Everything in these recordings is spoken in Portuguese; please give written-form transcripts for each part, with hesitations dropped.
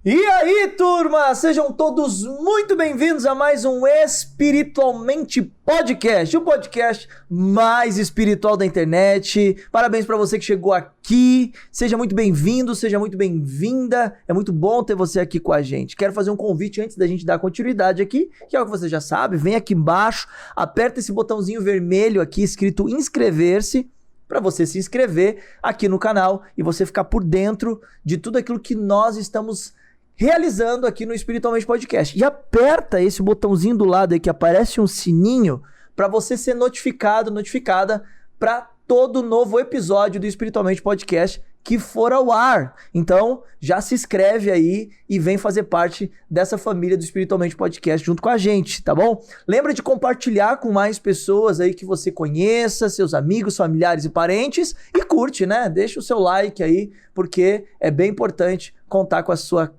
E aí, turma, sejam todos muito bem-vindos a mais um Espiritualmente Podcast, o podcast mais espiritual da internet. Parabéns para você que chegou aqui, seja muito bem-vindo, seja muito bem-vinda, é muito bom ter você aqui com a gente. Quero fazer um convite antes da gente dar continuidade aqui, que é o que você já sabe, vem aqui embaixo, aperta esse botãozinho vermelho aqui escrito inscrever-se, para você se inscrever aqui no canal e você ficar por dentro de tudo aquilo que nós estamos realizando aqui no Espiritualmente Podcast. E aperta esse botãozinho do lado aí que aparece um sininho para você ser notificada para todo novo episódio do Espiritualmente Podcast que for ao ar. Então, já se inscreve aí e vem fazer parte dessa família do Espiritualmente Podcast junto com a gente, tá bom? Lembra de compartilhar com mais pessoas aí que você conheça, seus amigos, familiares e parentes, e curte, né? Deixa o seu like aí, porque é bem importante contar com a sua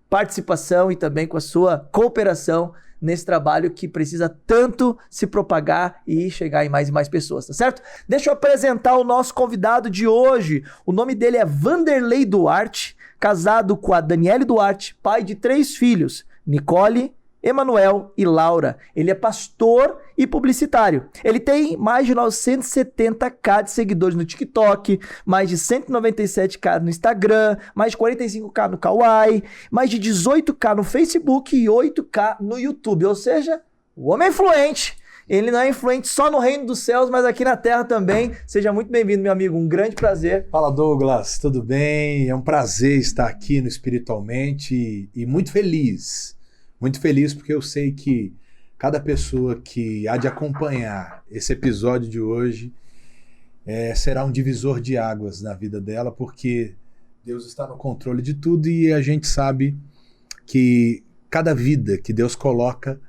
participação e também com a sua cooperação nesse trabalho que precisa tanto se propagar e chegar em mais e mais pessoas, tá certo? Deixa eu apresentar o nosso convidado de hoje. O nome dele é Vanderlei Duarte, casado com a Daniele Duarte, pai de 3 filhos, Nicole, Emanuel e Laura. Ele é pastor e publicitário. Ele tem mais de 970k de seguidores no TikTok, mais de 197k no Instagram, mais de 45k no Kawaii, mais de 18k no Facebook e 8k no YouTube. Ou seja, o homem é influente. Ele não é influente só no reino dos céus, mas aqui na terra também. Seja muito bem-vindo, meu amigo. Um grande prazer. Fala, Douglas. Tudo bem? É um prazer estar aqui no Espiritualmente e muito feliz. Muito feliz porque eu sei que cada pessoa que há de acompanhar esse episódio de hoje será um divisor de águas na vida dela, porque Deus está no controle de tudo e a gente sabe que cada vida que Deus coloca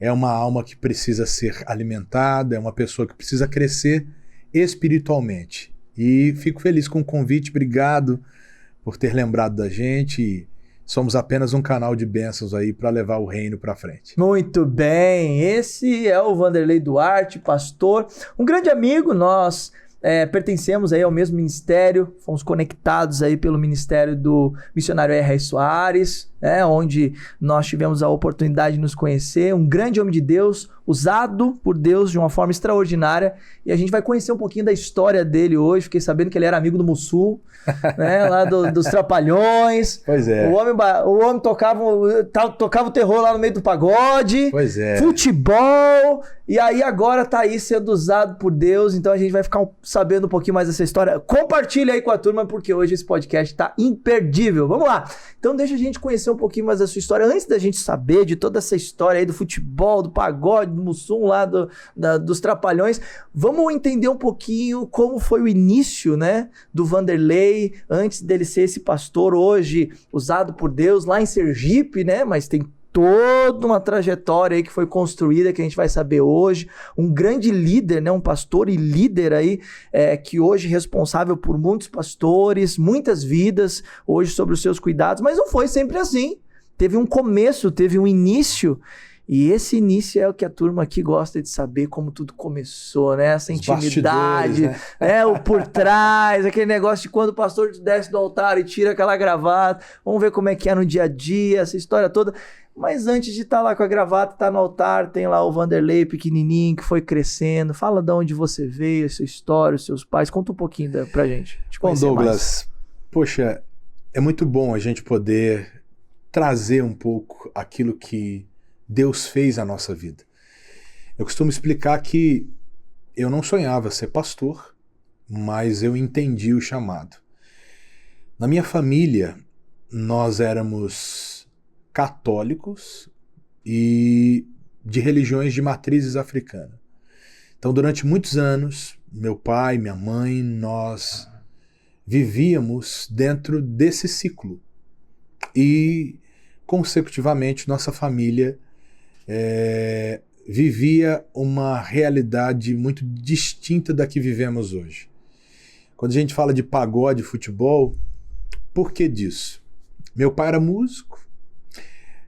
é uma alma que precisa ser alimentada, é uma pessoa que precisa crescer espiritualmente. E fico feliz com o convite, obrigado por ter lembrado da gente. Somos apenas um canal de bênçãos aí para levar o reino para frente. Muito bem, esse é o Vanderlei Duarte, pastor, um grande amigo. Nós pertencemos aí ao mesmo ministério, fomos conectados aí pelo ministério do missionário R.R. Soares, onde nós tivemos a oportunidade de nos conhecer, um grande homem de Deus, usado por Deus de uma forma extraordinária, e a gente vai conhecer um pouquinho da história dele hoje. Fiquei sabendo que ele era amigo do Mussul, lá dos Trapalhões. Pois é. O homem tocava o terror lá no meio do pagode. Pois é. Futebol, e aí agora tá aí sendo usado por Deus, então a gente vai ficar sabendo um pouquinho mais dessa história. Compartilha aí com a turma, porque hoje esse podcast tá imperdível. Vamos lá. Então deixa a gente conhecer um pouquinho mais da sua história, antes da gente saber de toda essa história aí do futebol, do pagode, do Mussum lá, dos Trapalhões. Vamos entender um pouquinho como foi o início, do Vanderlei, antes dele ser esse pastor hoje usado por Deus lá em Sergipe, mas tem toda uma trajetória aí que foi construída, que a gente vai saber hoje. Um grande líder, um pastor e líder aí, que hoje é responsável por muitos pastores, muitas vidas, hoje sobre os seus cuidados, mas não foi sempre assim. Teve um começo, teve um início, e esse início é o que a turma aqui gosta de saber, como tudo começou, Essa intimidade, o por trás, aquele negócio de quando o pastor desce do altar e tira aquela gravata. Vamos ver como é que é no dia a dia, essa história toda. Mas antes de estar lá com a gravata, estar no altar, tem lá o Vanderlei pequenininho que foi crescendo. Fala de onde você veio, a sua história, os seus pais. Conta um pouquinho pra gente. Bom, Douglas, poxa, é muito bom a gente poder trazer um pouco aquilo que Deus fez na nossa vida. Eu costumo explicar que eu não sonhava ser pastor, mas eu entendi o chamado. Na minha família, nós éramos católicos e de religiões de matrizes africanas. Então, durante muitos anos, meu pai, minha mãe, nós vivíamos dentro desse ciclo. E, consecutivamente, nossa família vivia uma realidade muito distinta da que vivemos hoje. Quando a gente fala de pagode, futebol, por que disso? Meu pai era músico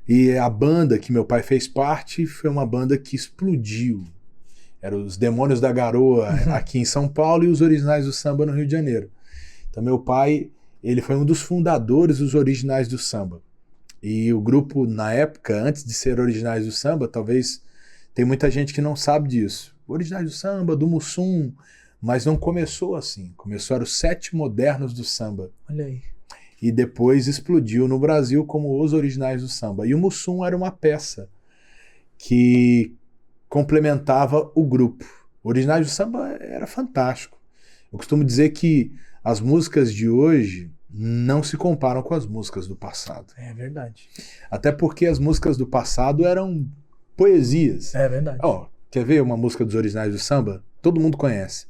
e a banda que meu pai fez parte foi uma banda que explodiu. Eram os Demônios da Garoa aqui em São Paulo e os Originais do Samba no Rio de Janeiro. Então meu pai, ele foi um dos fundadores dos Originais do Samba. E o grupo, na época, antes de ser Originais do Samba, talvez tem muita gente que não sabe disso. Originais do Samba, do Mussum, mas não começou assim. Começou os 7 Modernos do Samba. Olha aí. E depois explodiu no Brasil como os Originais do Samba. E o Mussum era uma peça que complementava o grupo. Originais do Samba era fantástico. Eu costumo dizer que as músicas de hoje não se comparam com as músicas do passado. É verdade. Até porque as músicas do passado eram poesias. É verdade. Ó, quer ver uma música dos Originais do Samba? Todo mundo conhece.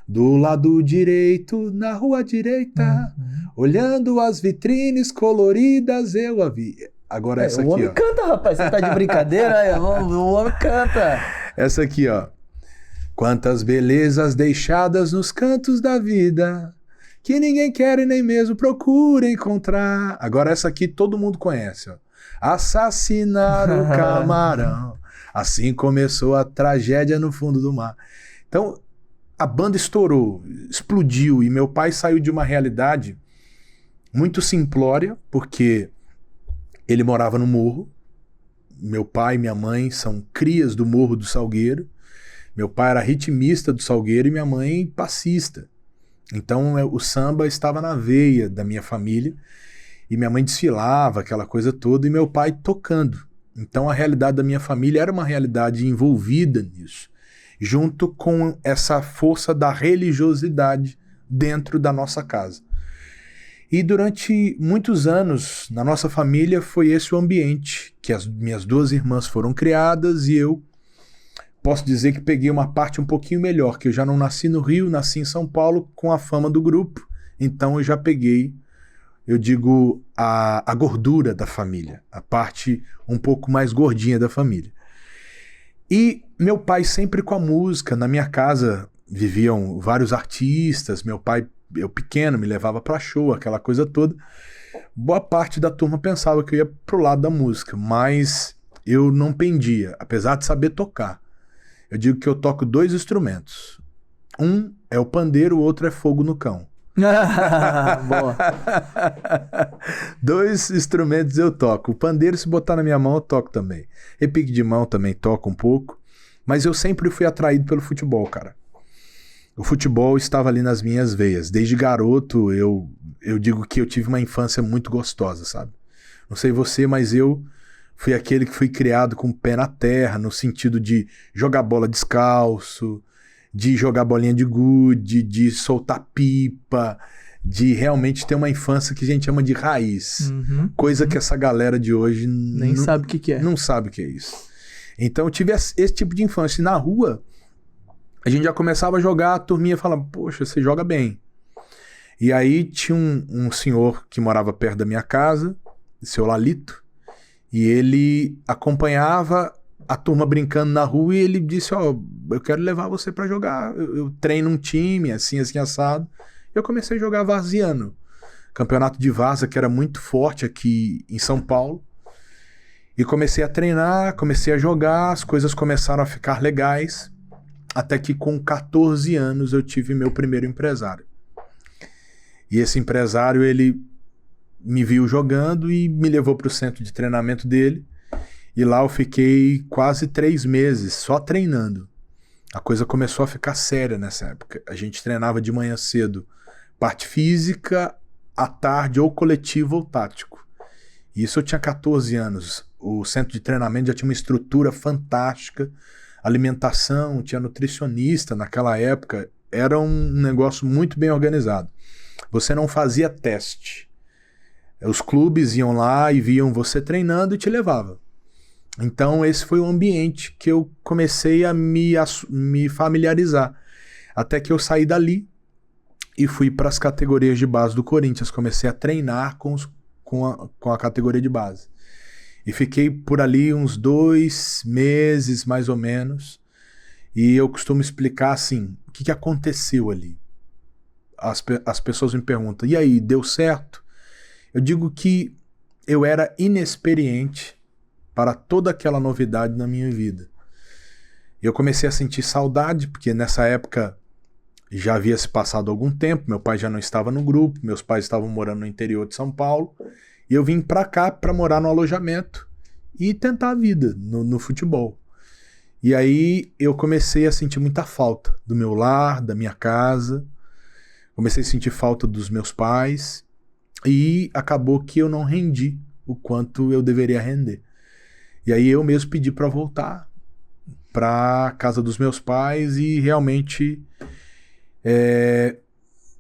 Do lado direito, na rua direita, olhando as vitrines coloridas, eu a vi. Agora essa aqui, ó. O homem canta, rapaz. Você tá de brincadeira? O homem canta. Essa aqui, ó. Quantas belezas deixadas nos cantos da vida, que ninguém quer e nem mesmo procura encontrar. Agora essa aqui todo mundo conhece, ó. Assassinar o camarão. Assim começou a tragédia no fundo do mar. Então, a banda estourou, explodiu, e meu pai saiu de uma realidade muito simplória, porque ele morava no morro. Meu pai e minha mãe são crias do Morro do Salgueiro. Meu pai era ritmista do Salgueiro e minha mãe passista. Então o samba estava na veia da minha família, e minha mãe desfilava, aquela coisa toda, e meu pai tocando. Então a realidade da minha família era uma realidade envolvida nisso, junto com essa força da religiosidade dentro da nossa casa. E durante muitos anos, na nossa família, foi esse o ambiente que as minhas 2 irmãs foram criadas, e eu posso dizer que peguei uma parte um pouquinho melhor, que eu já não nasci no Rio, nasci em São Paulo com a fama do grupo, então eu já peguei, eu digo, a gordura da família, a parte um pouco mais gordinha da família. E meu pai sempre com a música. Na minha casa viviam vários artistas, meu pai, eu pequeno, me levava pra show, aquela coisa toda. Boa parte da turma pensava que eu ia pro lado da música, mas eu não pendia, apesar de saber tocar. Eu digo que eu toco 2 instrumentos. Um é o pandeiro, o outro é fogo no cão. Boa. 2 instrumentos eu toco. O pandeiro, se botar na minha mão, eu toco também. Repique de mão também toco um pouco. Mas eu sempre fui atraído pelo futebol, cara. O futebol estava ali nas minhas veias. Desde garoto, eu digo que eu tive uma infância muito gostosa, sabe? Não sei você, mas eu fui aquele que fui criado com o pé na terra, no sentido de jogar bola descalço, de jogar bolinha de gude, de soltar pipa, de realmente ter uma infância que a gente chama de raiz. Coisa que essa galera de hoje nem sabe o que é. Não sabe o que é isso. Então eu tive esse tipo de infância. E na rua, a gente já começava a jogar, a turminha falava, poxa, você joga bem. E aí tinha um senhor que morava perto da minha casa, seu Lalito, e ele acompanhava a turma brincando na rua, e ele disse, ó, eu quero levar você pra jogar, eu treino um time, assim, assado. Eu comecei a jogar varziano, campeonato de várzea que era muito forte aqui em São Paulo, e comecei a treinar, comecei a jogar, as coisas começaram a ficar legais, até que com 14 anos eu tive meu primeiro empresário. E esse empresário, ele me viu jogando e me levou para o centro de treinamento dele. E lá eu fiquei quase 3 meses só treinando. A coisa começou a ficar séria nessa época. A gente treinava de manhã cedo, parte física, à tarde ou coletivo ou tático. E isso eu tinha 14 anos. O centro de treinamento já tinha uma estrutura fantástica, alimentação, tinha nutricionista naquela época. Era um negócio muito bem organizado. Você não fazia teste. Os clubes iam lá e viam você treinando e te levavam. Então esse foi o ambiente que eu comecei a me familiarizar. Até que eu saí dali e fui para as categorias de base do Corinthians. Comecei a treinar com a categoria de base. E fiquei por ali uns 2 meses, mais ou menos. E eu costumo explicar assim, o que aconteceu ali. As pessoas me perguntam, e aí, deu certo? Eu digo que eu era inexperiente para toda aquela novidade na minha vida. Eu comecei a sentir saudade, porque nessa época já havia se passado algum tempo, meu pai já não estava no grupo, meus pais estavam morando no interior de São Paulo, E eu vim pra cá pra morar no alojamento e tentar a vida no futebol. E aí eu comecei a sentir muita falta do meu lar, da minha casa. Comecei a sentir falta dos meus pais. E acabou que eu não rendi o quanto eu deveria render. E aí eu mesmo pedi pra voltar pra casa dos meus pais e realmente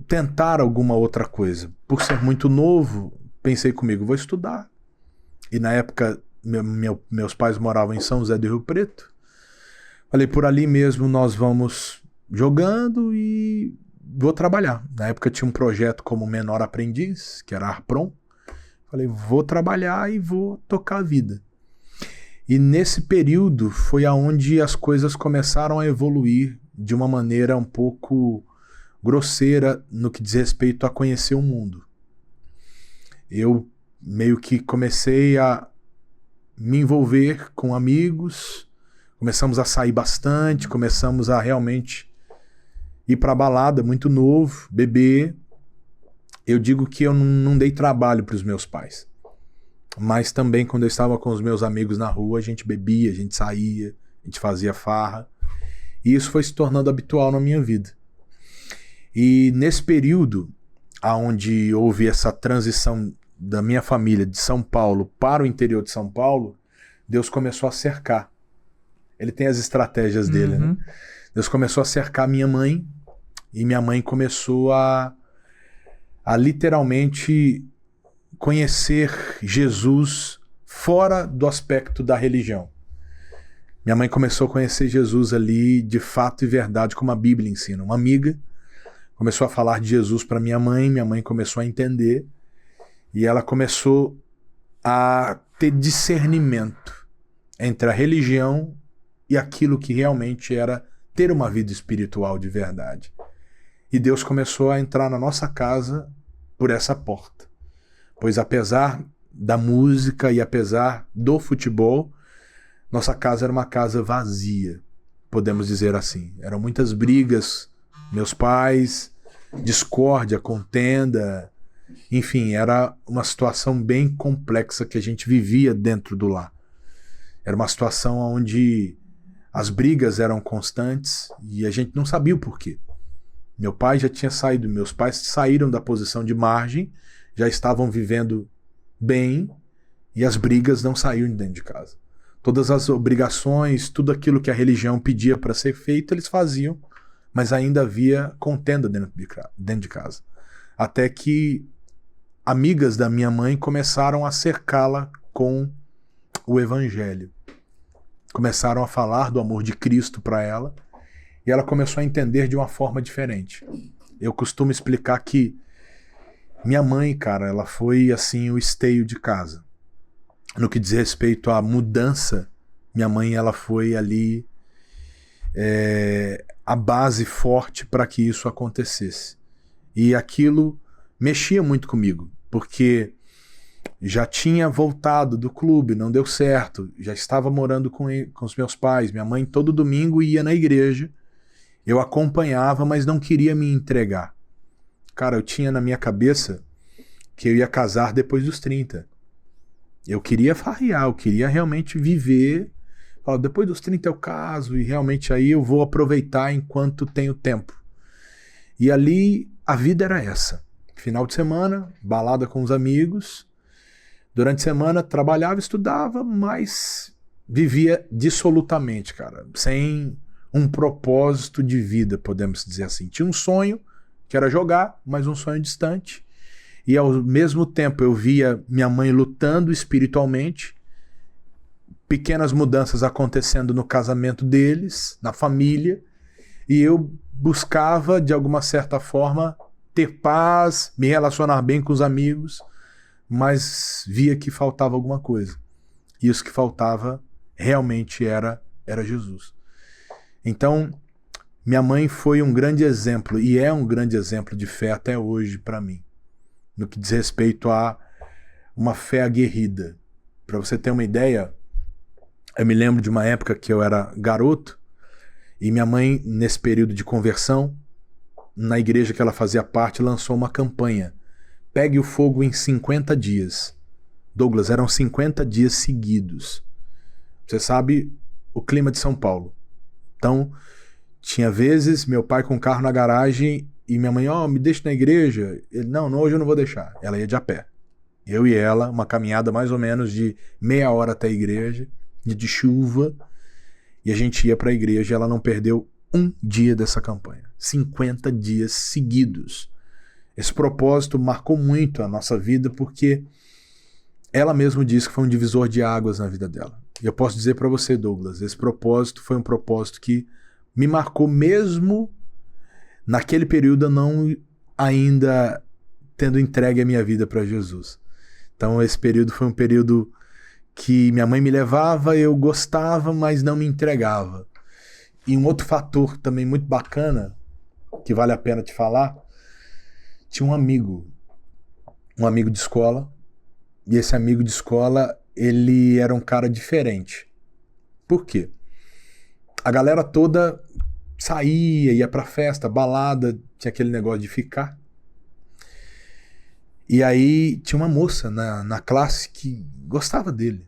tentar alguma outra coisa. Por ser muito novo, pensei comigo, vou estudar. E na época meus pais moravam em São José do Rio Preto. Falei, por ali mesmo nós vamos jogando e vou trabalhar. Na época tinha um projeto como menor aprendiz, que era Arprom. Falei, vou trabalhar e vou tocar a vida. E nesse período foi aonde as coisas começaram a evoluir de uma maneira um pouco grosseira no que diz respeito a conhecer o mundo. Eu meio que comecei a me envolver com amigos, começamos a sair bastante, começamos a realmente ir pra balada muito novo, beber. Eu digo que eu não dei trabalho para os meus pais. Mas também quando eu estava com os meus amigos na rua, a gente bebia, a gente saía, a gente fazia farra. E isso foi se tornando habitual na minha vida. E nesse período, onde houve essa transição da minha família de São Paulo para o interior de São Paulo, Deus começou a cercar. Ele tem as estratégias dele, né? Deus começou a cercar minha mãe, e minha mãe começou a literalmente conhecer Jesus fora do aspecto da religião. Minha mãe começou a conhecer Jesus ali de fato e verdade, como a Bíblia ensina. Uma amiga começou a falar de Jesus para minha mãe começou a entender, e ela começou a ter discernimento entre a religião e aquilo que realmente era ter uma vida espiritual de verdade. E Deus começou a entrar na nossa casa por essa porta. Pois apesar da música e apesar do futebol, nossa casa era uma casa vazia, podemos dizer assim. Eram muitas brigas, meus pais, discórdia, contenda, enfim, era uma situação bem complexa que a gente vivia dentro do lar. Era uma situação onde as brigas eram constantes e a gente não sabia o porquê. Meu pai já tinha saído, meus pais saíram da posição de margem, já estavam vivendo bem e as brigas não saíram de dentro de casa. Todas as obrigações, tudo aquilo que a religião pedia para ser feito, eles faziam, mas ainda havia contenda dentro de casa. Até que amigas da minha mãe começaram a cercá-la com o evangelho. Começaram a falar do amor de Cristo para ela e ela começou a entender de uma forma diferente. Eu costumo explicar que minha mãe, cara, ela foi assim o esteio de casa. No que diz respeito à mudança, minha mãe, ela foi ali a base forte para que isso acontecesse. E aquilo mexia muito comigo, porque já tinha voltado do clube, não deu certo, já estava morando com os meus pais. Minha mãe todo domingo ia na igreja, eu acompanhava, mas não queria me entregar. Cara, eu tinha na minha cabeça que eu ia casar depois dos 30. Eu queria farrear, eu queria realmente viver. Depois dos 30 eu caso e realmente aí eu vou aproveitar enquanto tenho tempo. E ali a vida era essa. Final de semana, balada com os amigos. Durante a semana trabalhava, estudava, mas vivia dissolutamente, cara. Sem um propósito de vida, podemos dizer assim. Tinha um sonho, que era jogar, mas um sonho distante. E ao mesmo tempo eu via minha mãe lutando espiritualmente, pequenas mudanças acontecendo no casamento deles, na família, e eu buscava, de alguma certa forma, ter paz, me relacionar bem com os amigos, mas via que faltava alguma coisa. E isso que faltava realmente era Jesus. Então, minha mãe foi um grande exemplo, e é um grande exemplo de fé até hoje para mim, no que diz respeito a uma fé aguerrida. Para você ter uma ideia, eu me lembro de uma época que eu era garoto, e minha mãe, nesse período de conversão, na igreja que ela fazia parte, lançou uma campanha: Pegue o Fogo em 50 dias. Douglas, eram 50 dias seguidos. Você sabe o clima de São Paulo. Então, tinha vezes meu pai com o carro na garagem e minha mãe, me deixa na igreja. Ele, não, hoje eu não vou deixar. Ela ia de a pé. Eu e ela, uma caminhada mais ou menos de meia hora até a igreja, de chuva, e a gente ia para a igreja e ela não perdeu um dia dessa campanha. 50 dias seguidos. Esse propósito marcou muito a nossa vida porque ela mesma disse que foi um divisor de águas na vida dela. E eu posso dizer para você, Douglas, esse propósito foi um propósito que me marcou mesmo naquele período eu não ainda tendo entregue a minha vida para Jesus. Então esse período foi um período que minha mãe me levava, eu gostava, mas não me entregava. E um outro fator também muito bacana, que vale a pena te falar, tinha um amigo de escola, e esse amigo de escola, ele era um cara diferente. Por quê? A galera toda saía, ia pra festa, balada, tinha aquele negócio de ficar. E aí tinha uma moça na classe que gostava dele.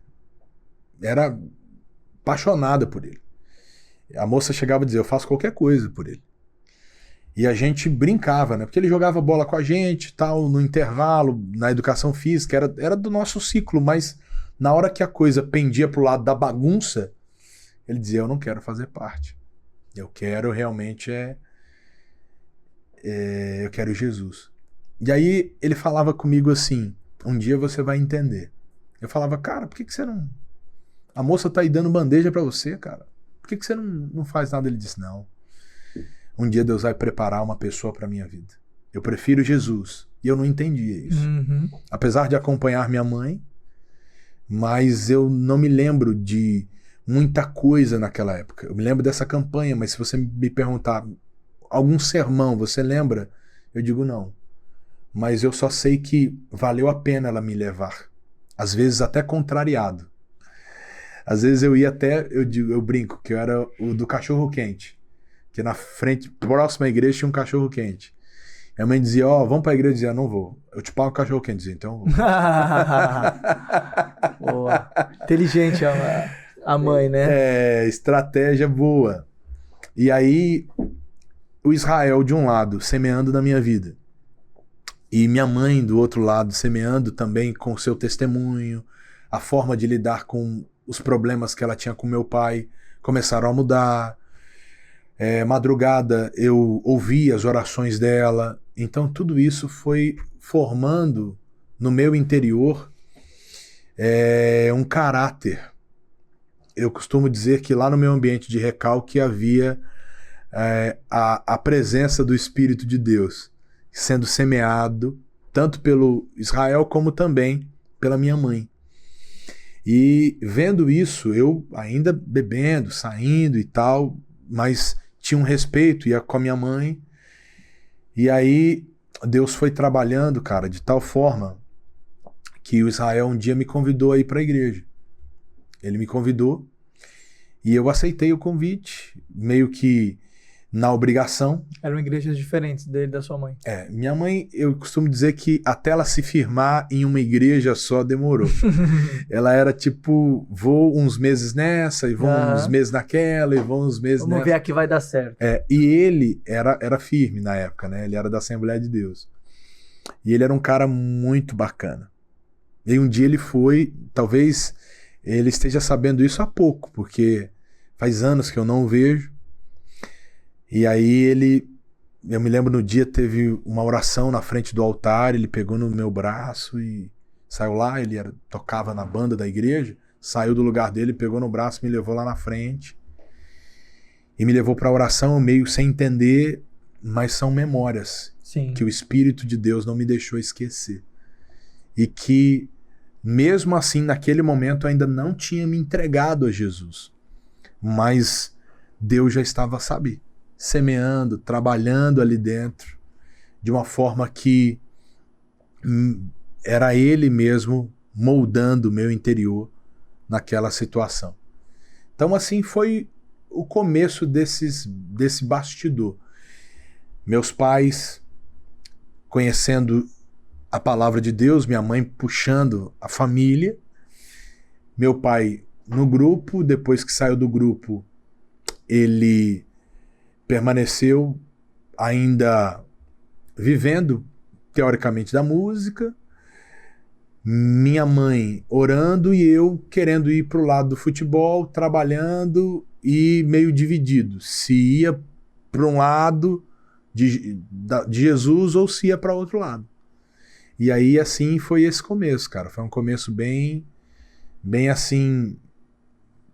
Era apaixonada por ele. A moça chegava a dizer, eu faço qualquer coisa por ele. E a gente brincava, né? Porque ele jogava bola com a gente, tal, no intervalo, na educação física, era do nosso ciclo, mas na hora que a coisa pendia pro lado da bagunça, ele dizia, eu não quero fazer parte. Eu quero realmente eu quero Jesus. E aí ele falava comigo assim, um dia você vai entender. Eu falava, cara, por que você não... A moça tá aí dando bandeja pra você, cara. Por que você não faz nada? Ele disse, não. Um dia Deus vai preparar uma pessoa pra minha vida. Eu prefiro Jesus. E eu não entendia isso. Uhum. Apesar de acompanhar minha mãe, mas eu não me lembro de muita coisa naquela época. Eu me lembro dessa campanha, mas se você me perguntar algum sermão, você lembra? Eu digo não. Mas eu só sei que valeu a pena ela me levar. Às vezes até contrariado. Às vezes eu ia até, eu brinco, que eu era o do cachorro-quente. Que na frente, próxima à igreja, tinha um cachorro-quente. Minha mãe dizia, vamos pra igreja. Eu dizia, não vou. Eu te pago o cachorro-quente. Dizia, então eu vou. Boa. Inteligente a mãe, né? Estratégia boa. E aí, o Israel de um lado, semeando na minha vida. E minha mãe do outro lado, semeando também com o seu testemunho, a forma de lidar com os problemas que ela tinha com meu pai, começaram a mudar. Madrugada eu ouvia as orações dela. Então tudo isso foi formando no meu interior um caráter. Eu costumo dizer que lá no meu ambiente de recalque havia a presença do Espírito de Deus sendo semeado tanto pelo Israel como também pela minha mãe. E vendo isso, eu ainda bebendo, saindo e tal, mas tinha um respeito, ia com a minha mãe. E aí Deus foi trabalhando, cara, de tal forma que o Israel um dia me convidou a ir para a igreja. Ele me convidou e eu aceitei o convite, meio que na obrigação. Eram igrejas diferentes dele e da sua mãe. Minha mãe, eu costumo dizer que até ela se firmar em uma igreja só demorou. Ela era tipo, vou uns meses nessa, e vou uns meses naquela, e vou uns meses Vamos nessa. ver aqui vai dar certo. E ele era firme na época, né? Ele era da Assembleia de Deus. E ele era um cara muito bacana. E um dia ele foi, talvez ele esteja sabendo isso há pouco, porque faz anos que eu não o vejo. E aí eu me lembro no dia teve uma oração na frente do altar, ele pegou no meu braço e saiu lá, tocava na banda da igreja, saiu do lugar dele, pegou no braço, me levou lá na frente e me levou para a oração meio sem entender, mas são memórias. Sim. Que o Espírito de Deus não me deixou esquecer. E que mesmo assim, naquele momento, eu ainda não tinha me entregado a Jesus, mas Deus já estava, semeando, trabalhando ali dentro, de uma forma que era Ele mesmo moldando o meu interior naquela situação. Então assim foi o começo desse bastidor. Meus pais conhecendo a palavra de Deus, minha mãe puxando a família, meu pai no grupo. Depois que saiu do grupo, ele permaneceu ainda vivendo, teoricamente, da música. Minha mãe orando e eu querendo ir para o lado do futebol, trabalhando e meio dividido. Se ia para um lado de Jesus ou se ia para outro lado. E aí, assim, foi esse começo, cara. Foi um começo bem assim,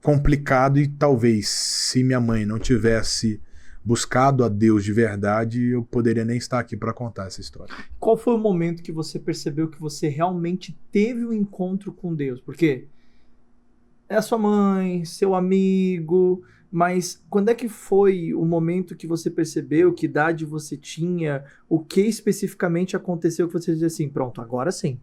complicado, e talvez se minha mãe não tivesse buscado a Deus de verdade, eu poderia nem estar aqui para contar essa história. Qual foi o momento que você percebeu que você realmente teve um encontro com Deus? Porque é a sua mãe, seu amigo, mas quando é que foi o momento que você percebeu, que idade você tinha, o que especificamente aconteceu que você dizia assim, pronto, agora sim.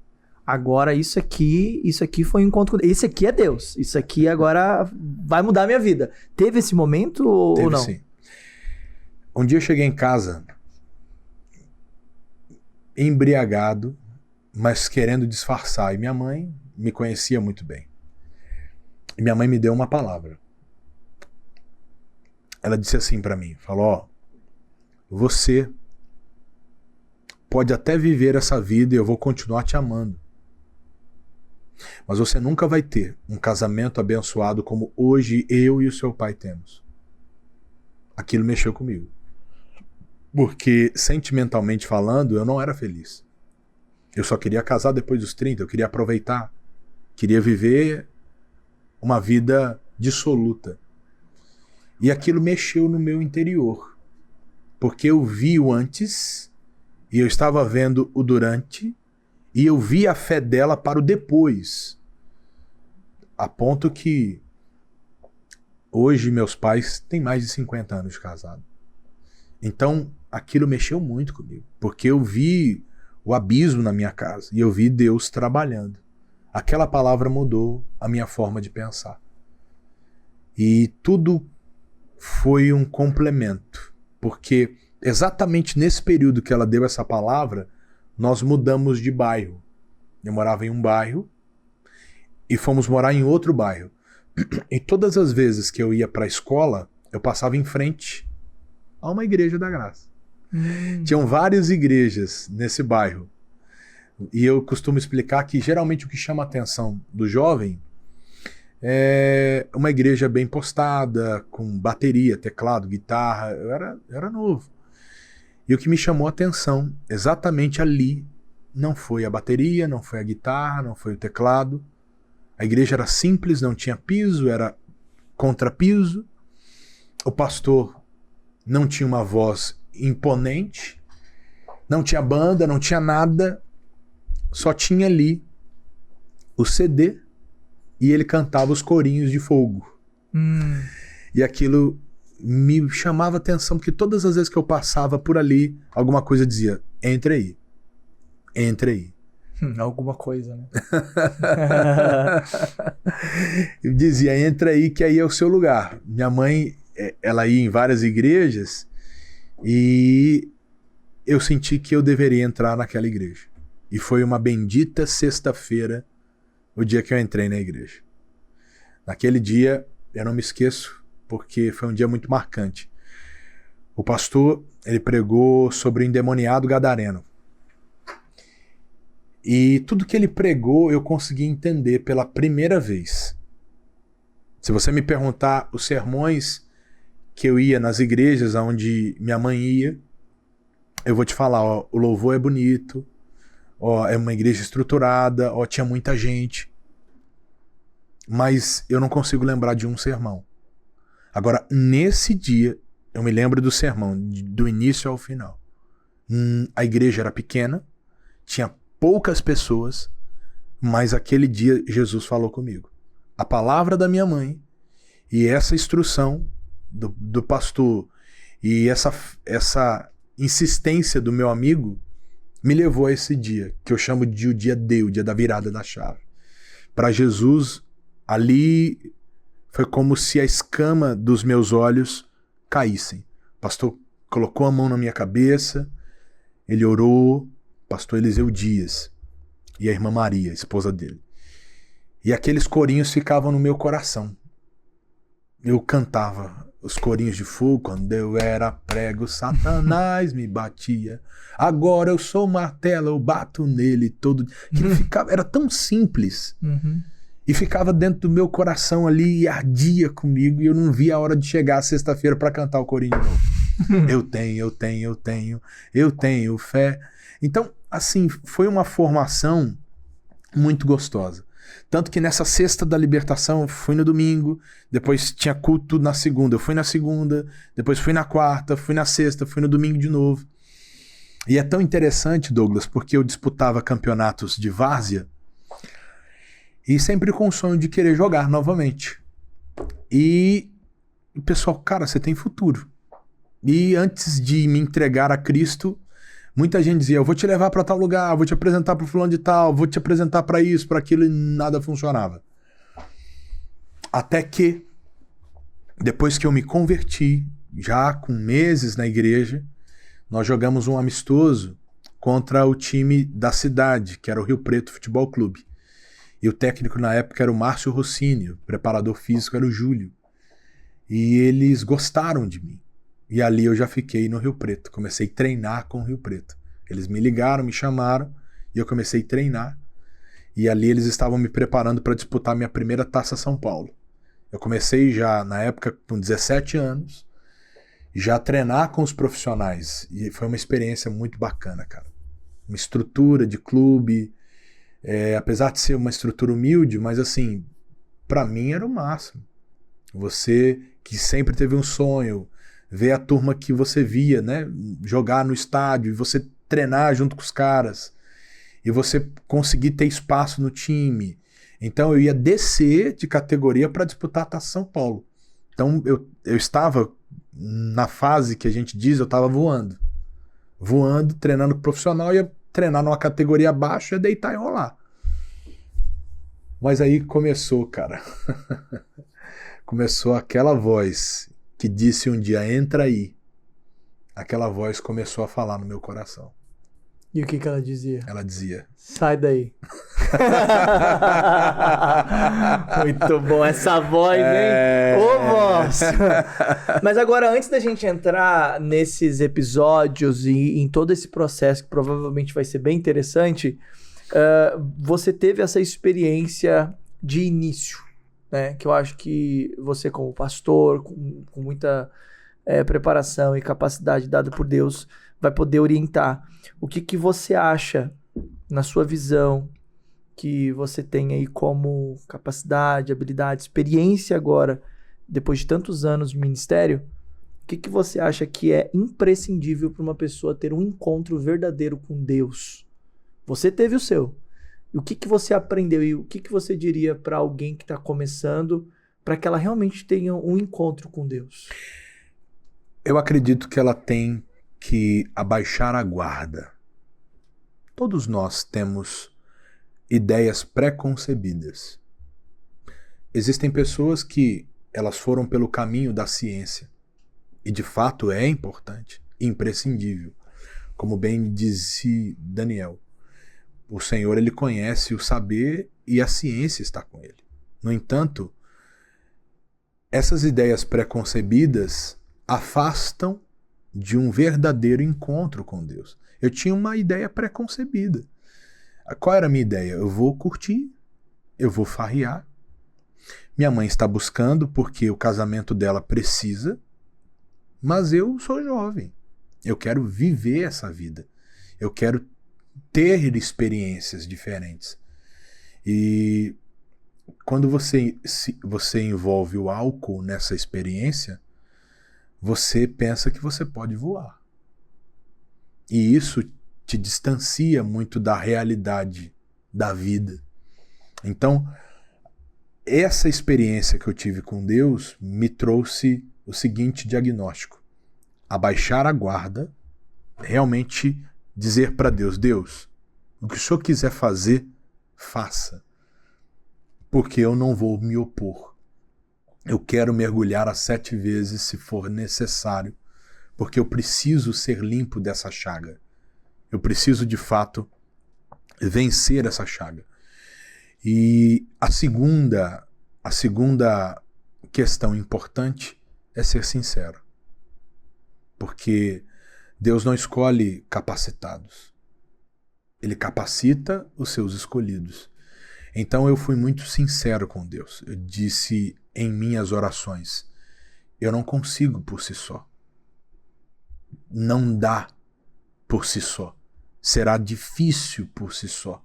Agora isso aqui foi um encontro com Deus. Esse aqui é Deus. Isso aqui agora vai mudar a minha vida. Teve esse momento ou não? Sim. Um dia eu cheguei em casa embriagado, mas querendo disfarçar. E minha mãe me conhecia muito bem. E minha mãe me deu uma palavra. Ela disse assim para mim, falou, ó, você pode até viver essa vida e eu vou continuar te amando. Mas você nunca vai ter um casamento abençoado como hoje eu e o seu pai temos. Aquilo mexeu comigo. Porque, sentimentalmente falando, eu não era feliz. Eu só queria casar depois dos 30, eu queria aproveitar. Queria viver uma vida dissoluta. E aquilo mexeu no meu interior. Porque eu vi o antes, e eu estava vendo o durante, e eu vi a fé dela para o depois. A ponto que hoje meus pais têm mais de 50 anos de casado. Então, aquilo mexeu muito comigo, porque eu vi o abismo na minha casa e eu vi Deus trabalhando. Aquela palavra mudou a minha forma de pensar. E tudo foi um complemento, porque exatamente nesse período que ela deu essa palavra, nós mudamos de bairro. Eu morava em um bairro e fomos morar em outro bairro. E todas as vezes que eu ia para a escola, eu passava em frente a uma igreja da graça. Tinham várias igrejas nesse bairro. E eu costumo explicar que geralmente o que chama a atenção do jovem é uma igreja bem postada, com bateria, teclado, guitarra. Eu era novo. E o que me chamou a atenção exatamente ali não foi a bateria, não foi a guitarra, não foi o teclado. A igreja era simples, não tinha piso, era contrapiso. O pastor não tinha uma voz imponente, não tinha banda, não tinha nada, só tinha ali o CD e ele cantava os corinhos de fogo. E aquilo me chamava atenção, porque todas as vezes que eu passava por ali, alguma coisa dizia, entre aí, entre aí. Alguma coisa, né? Eu dizia, entra aí que aí é o seu lugar. Minha mãe, ela ia em várias igrejas e eu senti que eu deveria entrar naquela igreja. E foi uma bendita sexta-feira o dia que eu entrei na igreja. Naquele dia, eu não me esqueço, porque foi um dia muito marcante. O pastor, ele pregou sobre o endemoniado gadareno. E tudo que ele pregou eu consegui entender pela primeira vez. Se você me perguntar os sermões que eu ia nas igrejas onde minha mãe ia, eu vou te falar, ó, o louvor é bonito, ó, é uma igreja estruturada, ó, tinha muita gente. Mas eu não consigo lembrar de um sermão. Agora, nesse dia, eu me lembro do sermão, do início ao final. A igreja era pequena, tinha poucas pessoas, mas aquele dia Jesus falou comigo. A palavra da minha mãe e essa instrução do pastor e essa insistência do meu amigo me levou a esse dia, que eu chamo de o dia D, o dia da virada da chave. Para Jesus, ali foi como se a escama dos meus olhos caíssem. O pastor colocou a mão na minha cabeça, ele orou, pastor Eliseu Dias e a irmã Maria, esposa dele. E aqueles corinhos ficavam no meu coração. Eu cantava os corinhos de fogo. Quando eu era prego, Satanás me batia. Agora eu sou martelo, eu bato nele todo. Que ficava, era tão simples. E ficava dentro do meu coração ali e ardia comigo. E eu não via a hora de chegar sexta-feira para cantar o corinho de novo. Eu tenho fé. Então, assim, foi uma formação muito gostosa. Tanto que nessa sexta da libertação, eu fui no domingo, depois tinha culto na segunda, eu fui na segunda, depois fui na quarta, fui na sexta, fui no domingo de novo. E é tão interessante, Douglas, porque eu disputava campeonatos de várzea e sempre com o sonho de querer jogar novamente. E o pessoal, cara, você tem futuro. E antes de me entregar a Cristo, muita gente dizia, eu vou te levar para tal lugar, vou te apresentar para fulano de tal, vou te apresentar para isso, para aquilo, e nada funcionava. Até que, depois que eu me converti, já com meses na igreja, nós jogamos um amistoso contra o time da cidade, que era o Rio Preto Futebol Clube. E o técnico na época era o Márcio Rossini, o preparador físico era o Júlio. E eles gostaram de mim. E ali eu já fiquei no Rio Preto, comecei a treinar com o Rio Preto. Eles me ligaram, me chamaram, e eu comecei a treinar. E ali eles estavam me preparando para disputar minha primeira Taça São Paulo. Eu comecei já, na época, com 17 anos, já a treinar com os profissionais. E foi uma experiência muito bacana, cara. Uma estrutura de clube, apesar de ser uma estrutura humilde, mas assim, para mim era o máximo. Você que sempre teve um sonho, ver a turma que você via, né, jogar no estádio, e você treinar junto com os caras, e você conseguir ter espaço no time. Então eu ia descer de categoria para disputar a Taça São Paulo. Então eu estava na fase que a gente diz, eu estava voando. Voando, treinando com profissional, ia treinar numa categoria abaixo, ia deitar e rolar. Mas aí começou, cara. Começou aquela voz que disse um dia, entra aí. Aquela voz começou a falar no meu coração. E o que ela dizia? Ela dizia, sai daí. Muito bom essa voz, hein? Ô, voz! Mas agora, antes da gente entrar nesses episódios e em todo esse processo, que provavelmente vai ser bem interessante, você teve essa experiência de início, né? Que eu acho que você, como pastor, com muita preparação e capacidade dada por Deus, vai poder orientar. O que você acha, na sua visão, que você tem aí como capacidade, habilidade, experiência agora, depois de tantos anos de ministério, o que você acha que é imprescindível para uma pessoa ter um encontro verdadeiro com Deus? Você teve o seu. E o que você aprendeu e o que você diria para alguém que está começando para que ela realmente tenha um encontro com Deus? Eu acredito que ela tem que abaixar a guarda. Todos nós temos ideias pré-concebidas. Existem pessoas que elas foram pelo caminho da ciência. E de fato é importante, imprescindível. Como bem disse Daniel, o Senhor, ele conhece o saber e a ciência está com ele. No entanto, essas ideias pré-concebidas afastam de um verdadeiro encontro com Deus. Eu tinha uma ideia pré-concebida. Qual era a minha ideia? Eu vou curtir, eu vou farrear. Minha mãe está buscando porque o casamento dela precisa, mas eu sou jovem. Eu quero viver essa vida. Eu quero ter experiências diferentes. E quando você envolve o álcool nessa experiência, você pensa que você pode voar. E isso te distancia muito da realidade da vida. Então, essa experiência que eu tive com Deus me trouxe o seguinte diagnóstico: abaixar a guarda, realmente dizer para Deus, Deus, o que o Senhor quiser fazer, faça. Porque eu não vou me opor. Eu quero mergulhar as 7 vezes se for necessário, porque eu preciso ser limpo dessa chaga. Eu preciso, de fato, vencer essa chaga. E a segunda questão importante é ser sincero. Porque Deus não escolhe capacitados. Ele capacita os seus escolhidos. Então eu fui muito sincero com Deus. Eu disse em minhas orações, eu não consigo por si só. Não dá por si só. Será difícil por si só.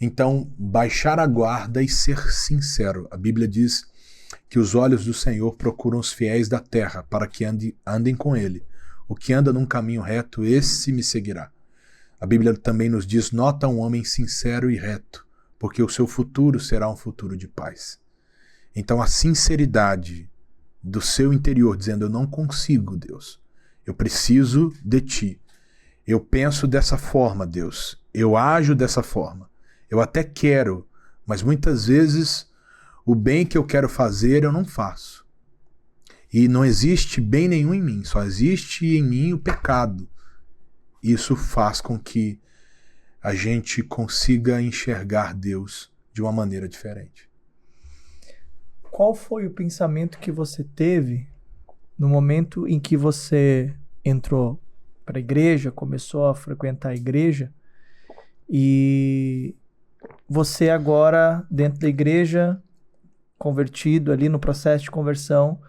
Então, baixar a guarda e ser sincero. A Bíblia diz que os olhos do Senhor procuram os fiéis da terra para que andem com ele. O que anda num caminho reto, esse me seguirá. A Bíblia também nos diz, nota um homem sincero e reto, porque o seu futuro será um futuro de paz. Então a sinceridade do seu interior, dizendo, eu não consigo, Deus. Eu preciso de ti. Eu penso dessa forma, Deus. Eu ajo dessa forma. Eu até quero, mas muitas vezes o bem que eu quero fazer eu não faço. E não existe bem nenhum em mim, só existe em mim o pecado. Isso faz com que a gente consiga enxergar Deus de uma maneira diferente. Qual foi o pensamento que você teve no momento em que você entrou para a igreja, começou a frequentar a igreja e você agora dentro da igreja, convertido ali no processo de conversão,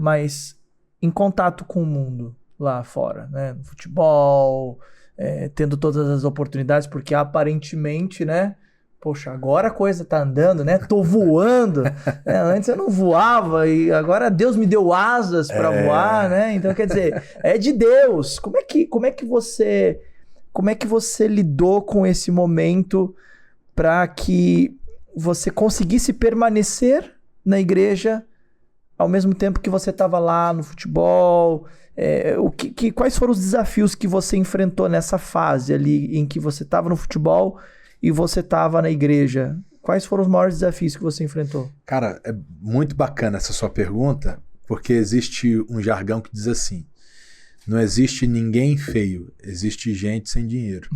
mas em contato com o mundo lá fora, né? No futebol, tendo todas as oportunidades, porque aparentemente, né? Poxa, agora a coisa tá andando, né? Tô voando. Antes eu não voava e agora Deus me deu asas para voar, né? Então, quer dizer, é de Deus. Como é que você lidou com esse momento para que você conseguisse permanecer na igreja ao mesmo tempo que você estava lá no futebol? Quais foram os desafios que você enfrentou nessa fase ali em que você estava no futebol e você estava na igreja? Quais foram os maiores desafios que você enfrentou? Cara, é muito bacana essa sua pergunta, porque existe um jargão que diz assim, não existe ninguém feio, existe gente sem dinheiro.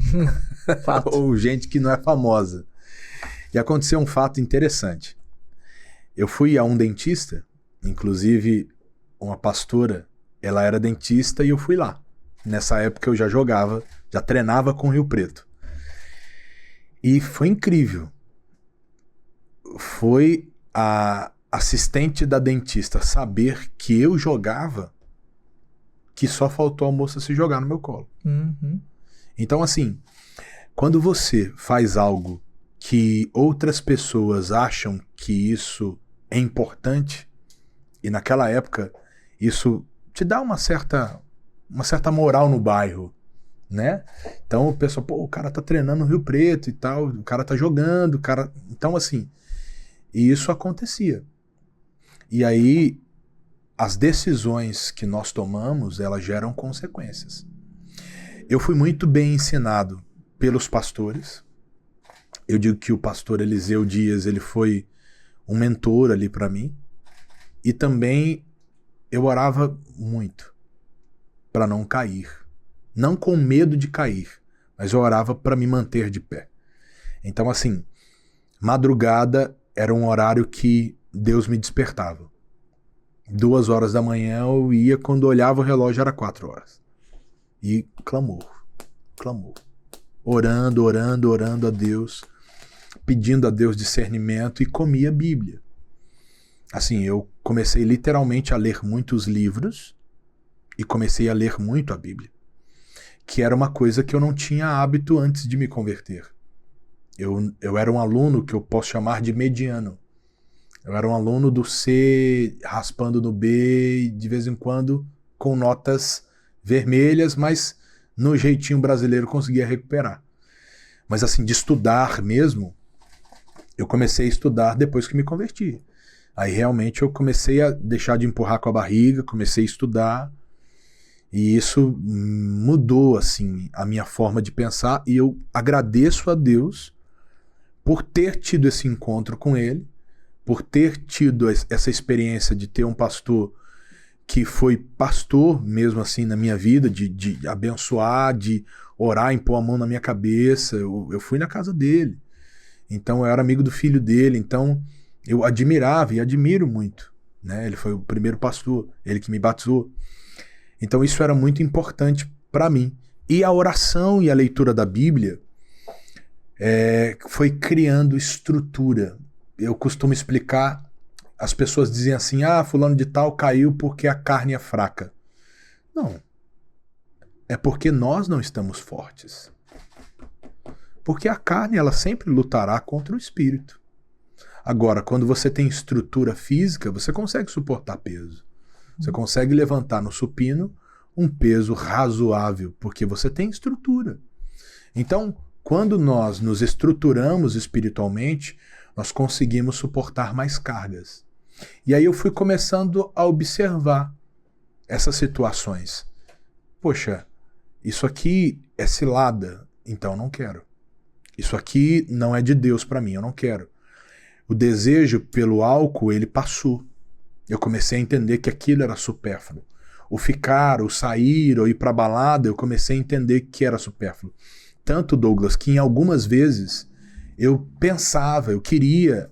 Ou gente que não é famosa. E aconteceu um fato interessante. Eu fui a um dentista, inclusive uma pastora, ela era dentista e eu fui lá. Nessa época eu já jogava, já treinava com Rio Preto. E foi incrível. Foi a assistente da dentista saber que eu jogava, que só faltou a moça se jogar no meu colo. Uhum. Então, assim, quando você faz algo que outras pessoas acham que isso é importante, e naquela época isso te dá uma certa moral no bairro, né? Então o pessoal, o cara tá treinando no Rio Preto e tal, o cara tá jogando, Então assim, e isso acontecia. E aí as decisões que nós tomamos, elas geram consequências. Eu fui muito bem ensinado pelos pastores. Eu digo que o pastor Eliseu Dias, ele foi um mentor ali para mim. E também eu orava muito para não cair. Não com medo de cair, mas eu orava para me manter de pé. Então, assim, madrugada era um horário que Deus me despertava. 2 horas da manhã eu ia, quando olhava o relógio era 4 horas. E clamor. Orando a Deus, pedindo a Deus discernimento e comia a Bíblia. Assim, eu comecei literalmente a ler muitos livros e comecei a ler muito a Bíblia, que era uma coisa que eu não tinha hábito antes de me converter. Eu era um aluno que eu posso chamar de mediano. Eu era um aluno do C, raspando no B, e de vez em quando com notas vermelhas, mas no jeitinho brasileiro conseguia recuperar. Mas assim, de estudar mesmo, eu comecei a estudar depois que me converti. Aí realmente eu comecei a deixar de empurrar com a barriga, comecei a estudar, e isso mudou assim a minha forma de pensar, e eu agradeço a Deus por ter tido esse encontro com ele, por ter tido essa experiência de ter um pastor que foi pastor mesmo assim na minha vida, de abençoar, de orar, impor a mão na minha cabeça. Eu fui na casa dele. Então eu era amigo do filho dele. Então eu admirava e admiro muito, né? Ele foi o primeiro pastor, ele que me batizou. Então isso era muito importante para mim. E a oração e a leitura da Bíblia foi criando estrutura. Eu costumo explicar. As pessoas dizem assim, fulano de tal caiu porque a carne é fraca. Não. É porque nós não estamos fortes. Porque a carne, ela sempre lutará contra o espírito. Agora, quando você tem estrutura física, você consegue suportar peso. Você consegue levantar no supino um peso razoável, porque você tem estrutura. Então, quando nós nos estruturamos espiritualmente, nós conseguimos suportar mais cargas. E aí eu fui começando a observar essas situações. Poxa, isso aqui é cilada, então eu não quero. Isso aqui não é de Deus para mim, eu não quero. O desejo pelo álcool, ele passou. Eu comecei a entender que aquilo era supérfluo. O ficar, o sair, ou ir para balada, eu comecei a entender que era supérfluo. Tanto, Douglas, que em algumas vezes eu pensava, eu queria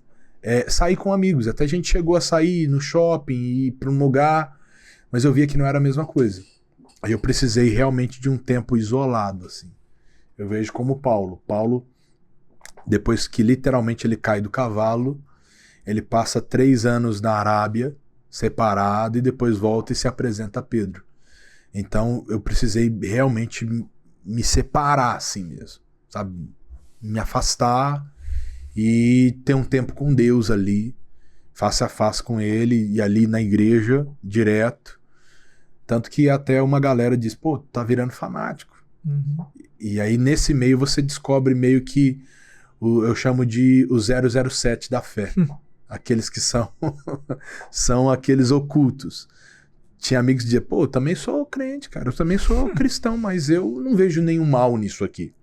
sair com amigos. Até a gente chegou a sair no shopping, ir para um lugar, mas eu via que não era a mesma coisa. Aí eu precisei realmente de um tempo isolado, assim. Eu vejo como Paulo. Paulo, depois que literalmente ele cai do cavalo, ele passa 3 anos na Arábia, separado, e depois volta e se apresenta a Pedro. Então eu precisei realmente me separar assim mesmo, sabe? Me afastar e ter um tempo com Deus ali, face a face com ele, e ali na igreja, direto. Tanto que até uma galera diz, pô, tá virando fanático. Uhum. E aí nesse meio você descobre meio que, eu chamo de o 007 da fé. Aqueles que são aqueles ocultos. Tinha amigos que diziam, pô, eu também sou crente, cara, eu também sou cristão, mas eu não vejo nenhum mal nisso aqui.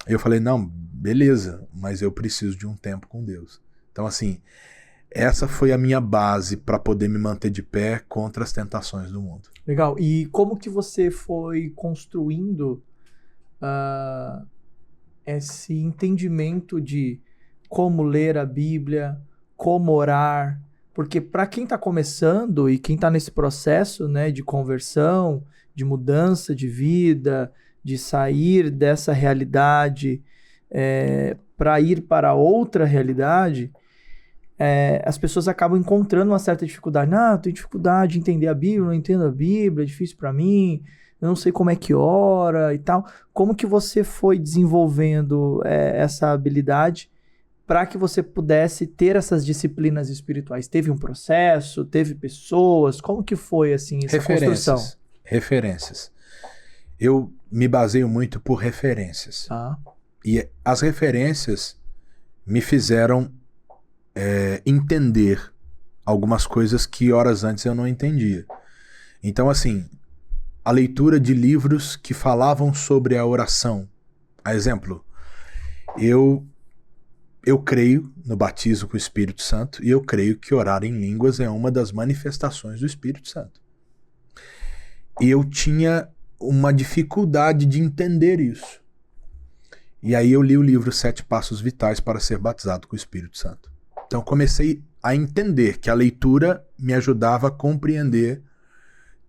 Eu falei, não, beleza, mas eu preciso de um tempo com Deus. Então, assim, essa foi a minha base para poder me manter de pé contra as tentações do mundo. Legal. E como que você foi construindo esse entendimento de como ler a Bíblia, como orar? Porque para quem está começando e quem está nesse processo, né, de conversão, de mudança de vida, de sair dessa realidade para ir para outra realidade, as pessoas acabam encontrando uma certa dificuldade. Eu tenho dificuldade de entender a Bíblia, não entendo a Bíblia, é difícil para mim, eu não sei como é que ora e tal. Como que você foi desenvolvendo essa habilidade para que você pudesse ter essas disciplinas espirituais? Teve um processo? Teve pessoas? Como que foi assim essa construção? Referências. Eu me baseio muito por referências. E as referências me fizeram entender algumas coisas que horas antes eu não entendia. Então, assim, a leitura de livros que falavam sobre a oração. A exemplo, eu creio no batismo com o Espírito Santo e eu creio que orar em línguas é uma das manifestações do Espírito Santo. E eu tinha uma dificuldade de entender isso. E aí eu li o livro 7 Passos Vitais para ser batizado com o Espírito Santo. Então eu comecei a entender que a leitura me ajudava a compreender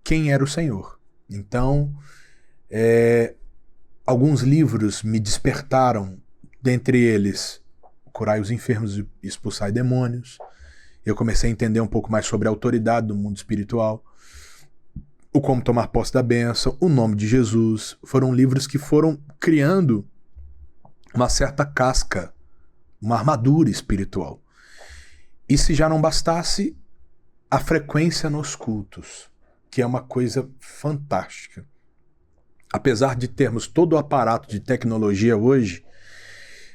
quem era o Senhor. Então, alguns livros me despertaram, dentre eles, Curai os Enfermos e Expulsai Demônios. Eu comecei a entender um pouco mais sobre a autoridade do mundo espiritual, o Como Tomar Posse da Bênção, o Nome de Jesus. Foram livros que foram criando uma certa casca, uma armadura espiritual. E se já não bastasse, a frequência nos cultos, que é uma coisa fantástica. Apesar de termos todo o aparato de tecnologia hoje,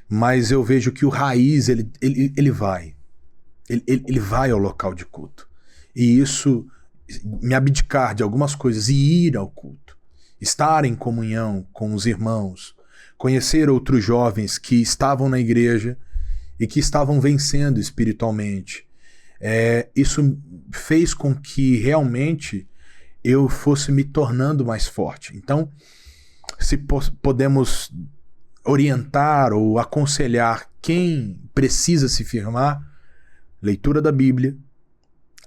mas eu vejo que o raiz, ele vai ao local de culto. E isso, me abdicar de algumas coisas e ir ao culto, estar em comunhão com os irmãos, conhecer outros jovens que estavam na igreja e que estavam vencendo espiritualmente, isso fez com que realmente eu fosse me tornando mais forte. Então, se podemos orientar ou aconselhar quem precisa se firmar, leitura da Bíblia,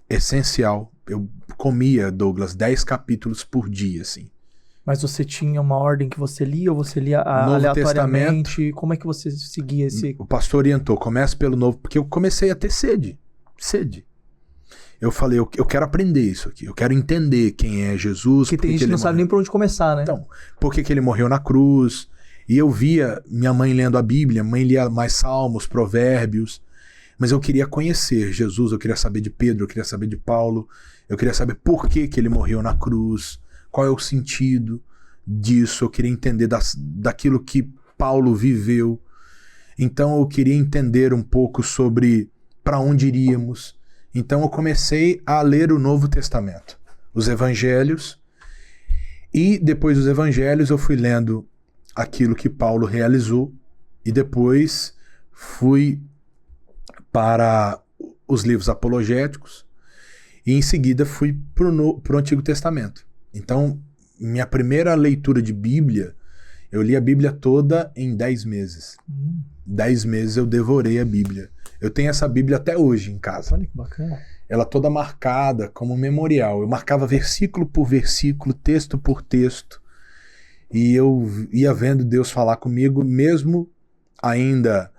essencial. Eu comia, Douglas, 10 capítulos por dia, assim. Mas você tinha uma ordem que você lia ou você lia Novo aleatoriamente? Testamento. Como é que você seguia esse... O pastor orientou, comece pelo Novo, porque eu comecei a ter sede. Eu falei, eu quero aprender isso aqui, eu quero entender quem é Jesus. Porque tem gente que não sabe nem por onde começar, né? Então, por que ele morreu na cruz? E eu via minha mãe lendo a Bíblia, mãe lia mais Salmos, Provérbios, mas eu queria conhecer Jesus, eu queria saber de Pedro, eu queria saber de Paulo, eu queria saber por que ele morreu na cruz, qual é o sentido disso, eu queria entender daquilo que Paulo viveu. Então eu queria entender um pouco sobre para onde iríamos. Então eu comecei a ler o Novo Testamento, os Evangelhos, e depois dos Evangelhos eu fui lendo aquilo que Paulo realizou, e depois fui para os livros apologéticos, e em seguida fui para o Antigo Testamento. Então, minha primeira leitura de Bíblia, eu li a Bíblia toda em 10 meses. 10 meses eu devorei a Bíblia. Eu tenho essa Bíblia até hoje em casa. Olha que bacana. Ela toda marcada como memorial. Eu marcava versículo por versículo, texto por texto. E eu ia vendo Deus falar comigo, mesmo ainda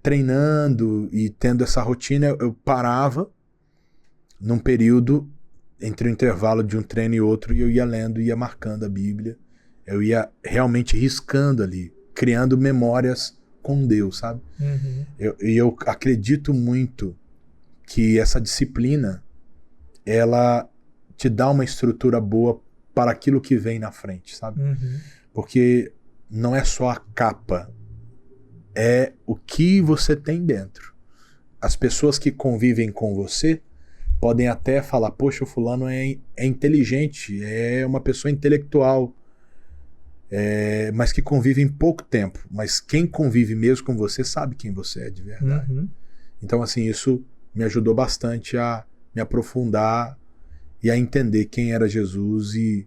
treinando e tendo essa rotina, eu parava num período entre o intervalo de um treino e outro, e eu ia lendo, ia marcando a Bíblia. Eu ia realmente riscando ali, criando memórias com Deus, sabe? Uhum. Eu acredito muito que essa disciplina, ela te dá uma estrutura boa para aquilo que vem na frente, sabe? Uhum. Porque não é só a capa, é o que você tem dentro. As pessoas que convivem com você podem até falar, poxa, o fulano é inteligente, é uma pessoa intelectual, mas que convive em pouco tempo. Mas quem convive mesmo com você sabe quem você é de verdade. Uhum. Então, assim, isso me ajudou bastante a me aprofundar e a entender quem era Jesus e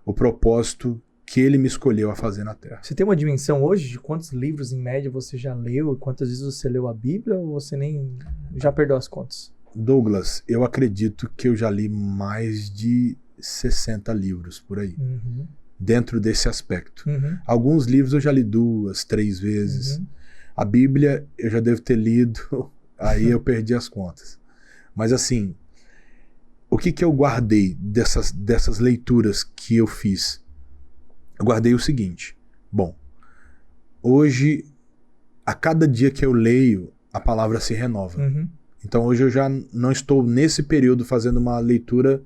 o propósito que ele me escolheu a fazer na Terra. Você tem uma dimensão hoje de quantos livros em média você já leu e quantas vezes você leu a Bíblia, ou você nem já perdeu as contas? Douglas, eu acredito que eu já li mais de 60 livros por aí, dentro desse aspecto. Alguns livros eu já li 2, 3 vezes. A Bíblia eu já devo ter lido, aí eu perdi as contas. Mas assim, o que eu guardei dessas leituras que eu fiz? Eu guardei o seguinte: bom, hoje, a cada dia que eu leio, a palavra se renova. Então hoje eu já não estou nesse período fazendo uma leitura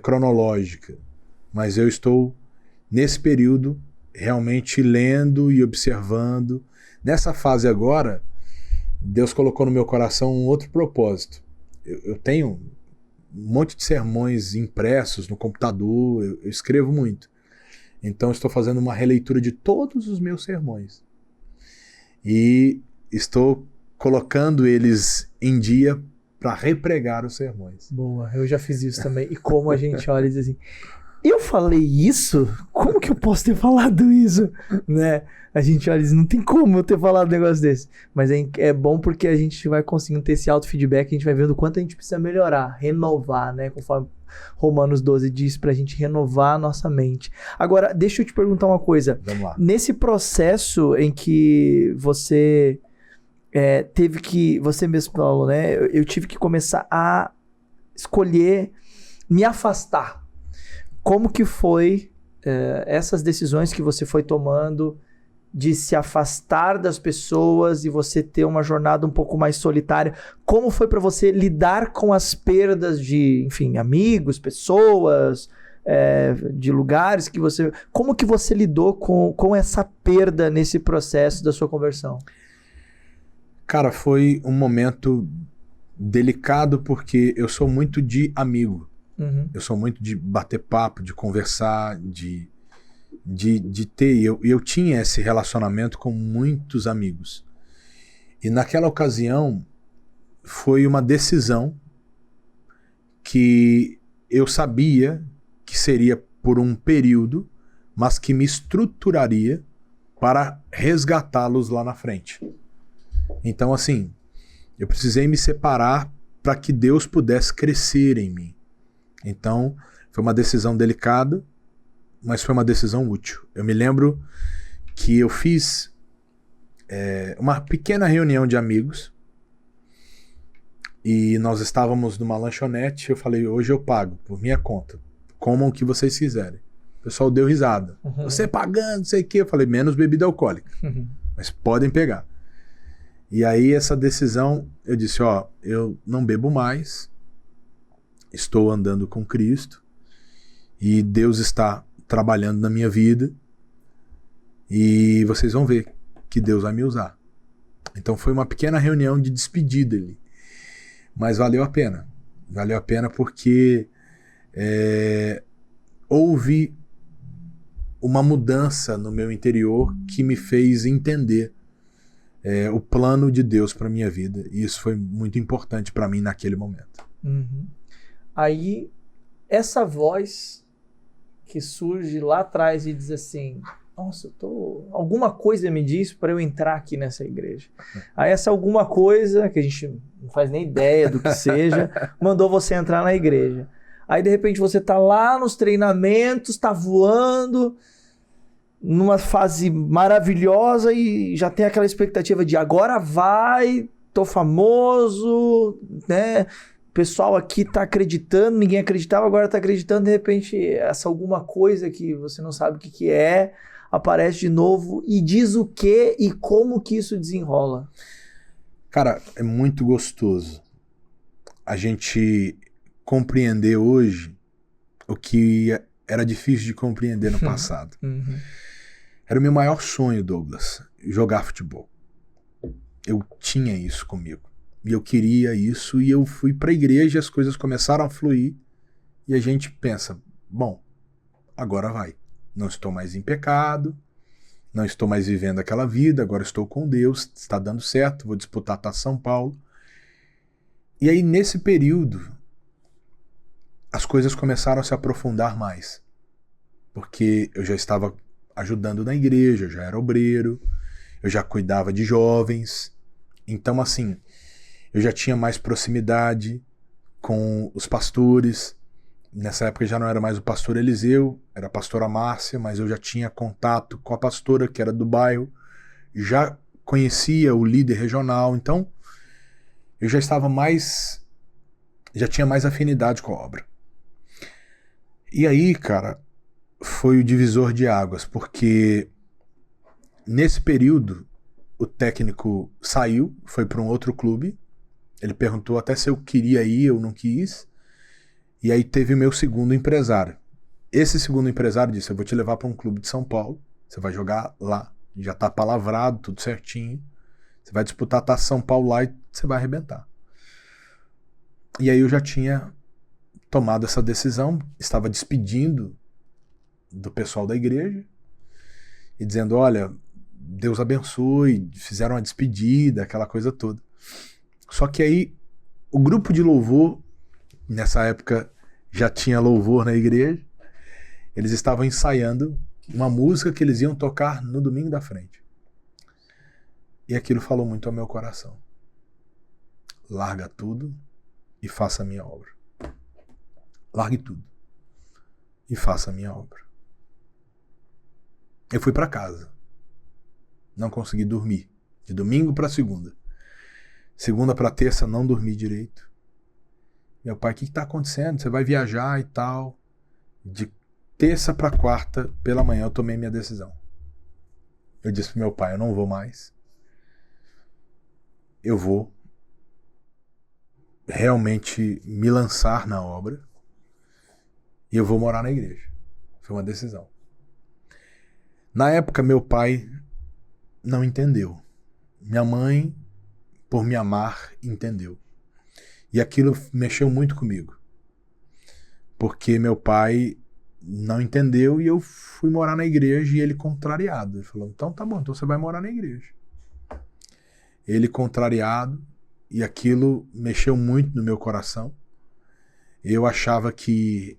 cronológica, mas eu estou nesse período realmente lendo e observando. Nessa fase agora, Deus colocou no meu coração um outro propósito. Eu tenho um monte de sermões impressos no computador, eu escrevo muito. Então estou fazendo uma releitura de todos os meus sermões. E estou colocando eles em dia para repregar os sermões. Boa, eu já fiz isso também. E como a gente olha e diz assim, eu falei isso? Como que eu posso ter falado isso? Né? A gente olha e diz, não tem como eu ter falado um negócio desse. Mas é bom porque a gente vai conseguindo ter esse auto-feedback, a gente vai vendo o quanto a gente precisa melhorar, renovar, né? Conforme Romanos 12 diz, pra gente renovar a nossa mente. Agora, deixa eu te perguntar uma coisa. Vamos lá. Nesse processo em que você teve que, você mesmo falou, né? Eu tive que começar a escolher me afastar. Como que foi essas decisões que você foi tomando de se afastar das pessoas e você ter uma jornada um pouco mais solitária? Como foi para você lidar com as perdas de, enfim, amigos, pessoas, de lugares que você... Como que você lidou com essa perda nesse processo da sua conversão? Cara, foi um momento delicado porque eu sou muito de amigo. Eu sou muito de bater papo, de conversar, de ter... Eu tinha esse relacionamento com muitos amigos. E naquela ocasião foi uma decisão que eu sabia que seria por um período, mas que me estruturaria para resgatá-los lá na frente. Então, assim, eu precisei me separar para que Deus pudesse crescer em mim. Então, foi uma decisão delicada, mas foi uma decisão útil. Eu me lembro que eu fiz uma pequena reunião de amigos e nós estávamos numa lanchonete. Eu falei, hoje eu pago por minha conta, comam o que vocês quiserem. O pessoal deu risada. Você pagando, não sei o quê. Eu falei, menos bebida alcoólica, mas podem pegar. E aí essa decisão, eu disse, ó, eu não bebo mais, estou andando com Cristo e Deus está trabalhando na minha vida e vocês vão ver que Deus vai me usar. Então foi uma pequena reunião de despedida ali, mas valeu a pena. Valeu a pena porque houve uma mudança no meu interior que me fez entender o plano de Deus para minha vida. E isso foi muito importante para mim naquele momento. Uhum. Aí, essa voz que surge lá atrás e diz assim, nossa, alguma coisa me diz para eu entrar aqui nessa igreja. Aí essa alguma coisa, que a gente não faz nem ideia do que seja, mandou você entrar na igreja. Aí de repente você tá lá nos treinamentos, tá voando, numa fase maravilhosa e já tem aquela expectativa de agora vai, tô famoso, né? O pessoal aqui tá acreditando, ninguém acreditava, agora tá acreditando, de repente essa alguma coisa que você não sabe o que é, aparece de novo e diz o que e como que isso desenrola. Cara, é muito gostoso a gente compreender hoje o que era difícil de compreender no passado. Era o meu maior sonho, Douglas, jogar futebol. Eu tinha isso comigo. E eu queria isso, e eu fui pra igreja, as coisas começaram a fluir, e a gente pensa, bom, agora vai. Não estou mais em pecado, não estou mais vivendo aquela vida, agora estou com Deus, está dando certo, vou disputar a Taça São Paulo. E aí, nesse período, as coisas começaram a se aprofundar mais. Porque eu já estava ajudando na igreja, eu já era obreiro, eu já cuidava de jovens. Então, assim, eu já tinha mais proximidade com os pastores. Nessa época já não era mais o pastor Eliseu, era a pastora Márcia, mas eu já tinha contato com a pastora, que era do bairro, já conhecia o líder regional, então eu já tinha mais afinidade com a obra. E aí, cara, foi o divisor de águas, porque nesse período o técnico saiu, foi para um outro clube, ele perguntou até se eu queria ir, eu não quis, e aí teve o meu segundo empresário. Esse segundo empresário disse, eu vou te levar para um clube de São Paulo, você vai jogar lá, já tá palavrado, tudo certinho, você vai disputar a Taça São Paulo lá e você vai arrebentar. E aí eu já tinha tomado essa decisão, estava despedindo do pessoal da igreja e dizendo, olha, Deus abençoe, fizeram uma despedida, aquela coisa toda. Só que aí o grupo de louvor, nessa época já tinha louvor na igreja, eles estavam ensaiando uma música que eles iam tocar no domingo da frente. E aquilo falou muito ao meu coração. Larga tudo e faça a minha obra. Largue tudo e faça a minha obra. Eu fui para casa. Não consegui dormir. De domingo para segunda. Segunda para terça não dormi direito. Meu pai, o que está acontecendo? Você vai viajar e tal. De terça para quarta, pela manhã, eu tomei minha decisão. Eu disse pro meu pai, eu não vou mais. Eu vou realmente me lançar na obra. E eu vou morar na igreja. Foi uma decisão. Na época, meu pai não entendeu. Minha mãe, por me amar, entendeu. E aquilo mexeu muito comigo. Porque meu pai não entendeu e eu fui morar na igreja e ele contrariado. Ele falou, então tá bom, então você vai morar na igreja. Ele contrariado, e aquilo mexeu muito no meu coração. Eu achava que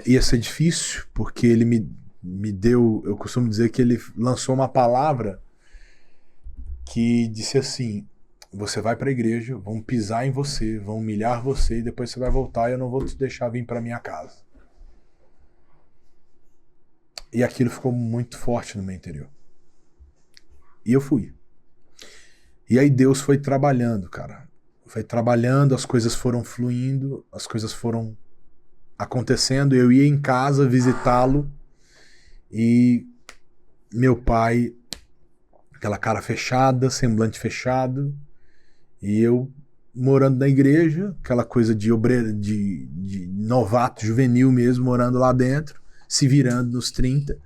ia ser difícil, porque ele me deu, eu costumo dizer que ele lançou uma palavra que disse assim: você vai para a igreja, vão pisar em você, vão humilhar você e depois você vai voltar e eu não vou te deixar vir para minha casa. E aquilo ficou muito forte no meu interior. E eu fui. E aí Deus foi trabalhando, cara. Foi trabalhando, as coisas foram fluindo, as coisas foram acontecendo. Eu ia em casa visitá-lo e meu pai, aquela cara fechada, semblante fechado, e eu morando na igreja, aquela coisa de obreiro, de novato, juvenil mesmo, morando lá dentro, se virando nos 30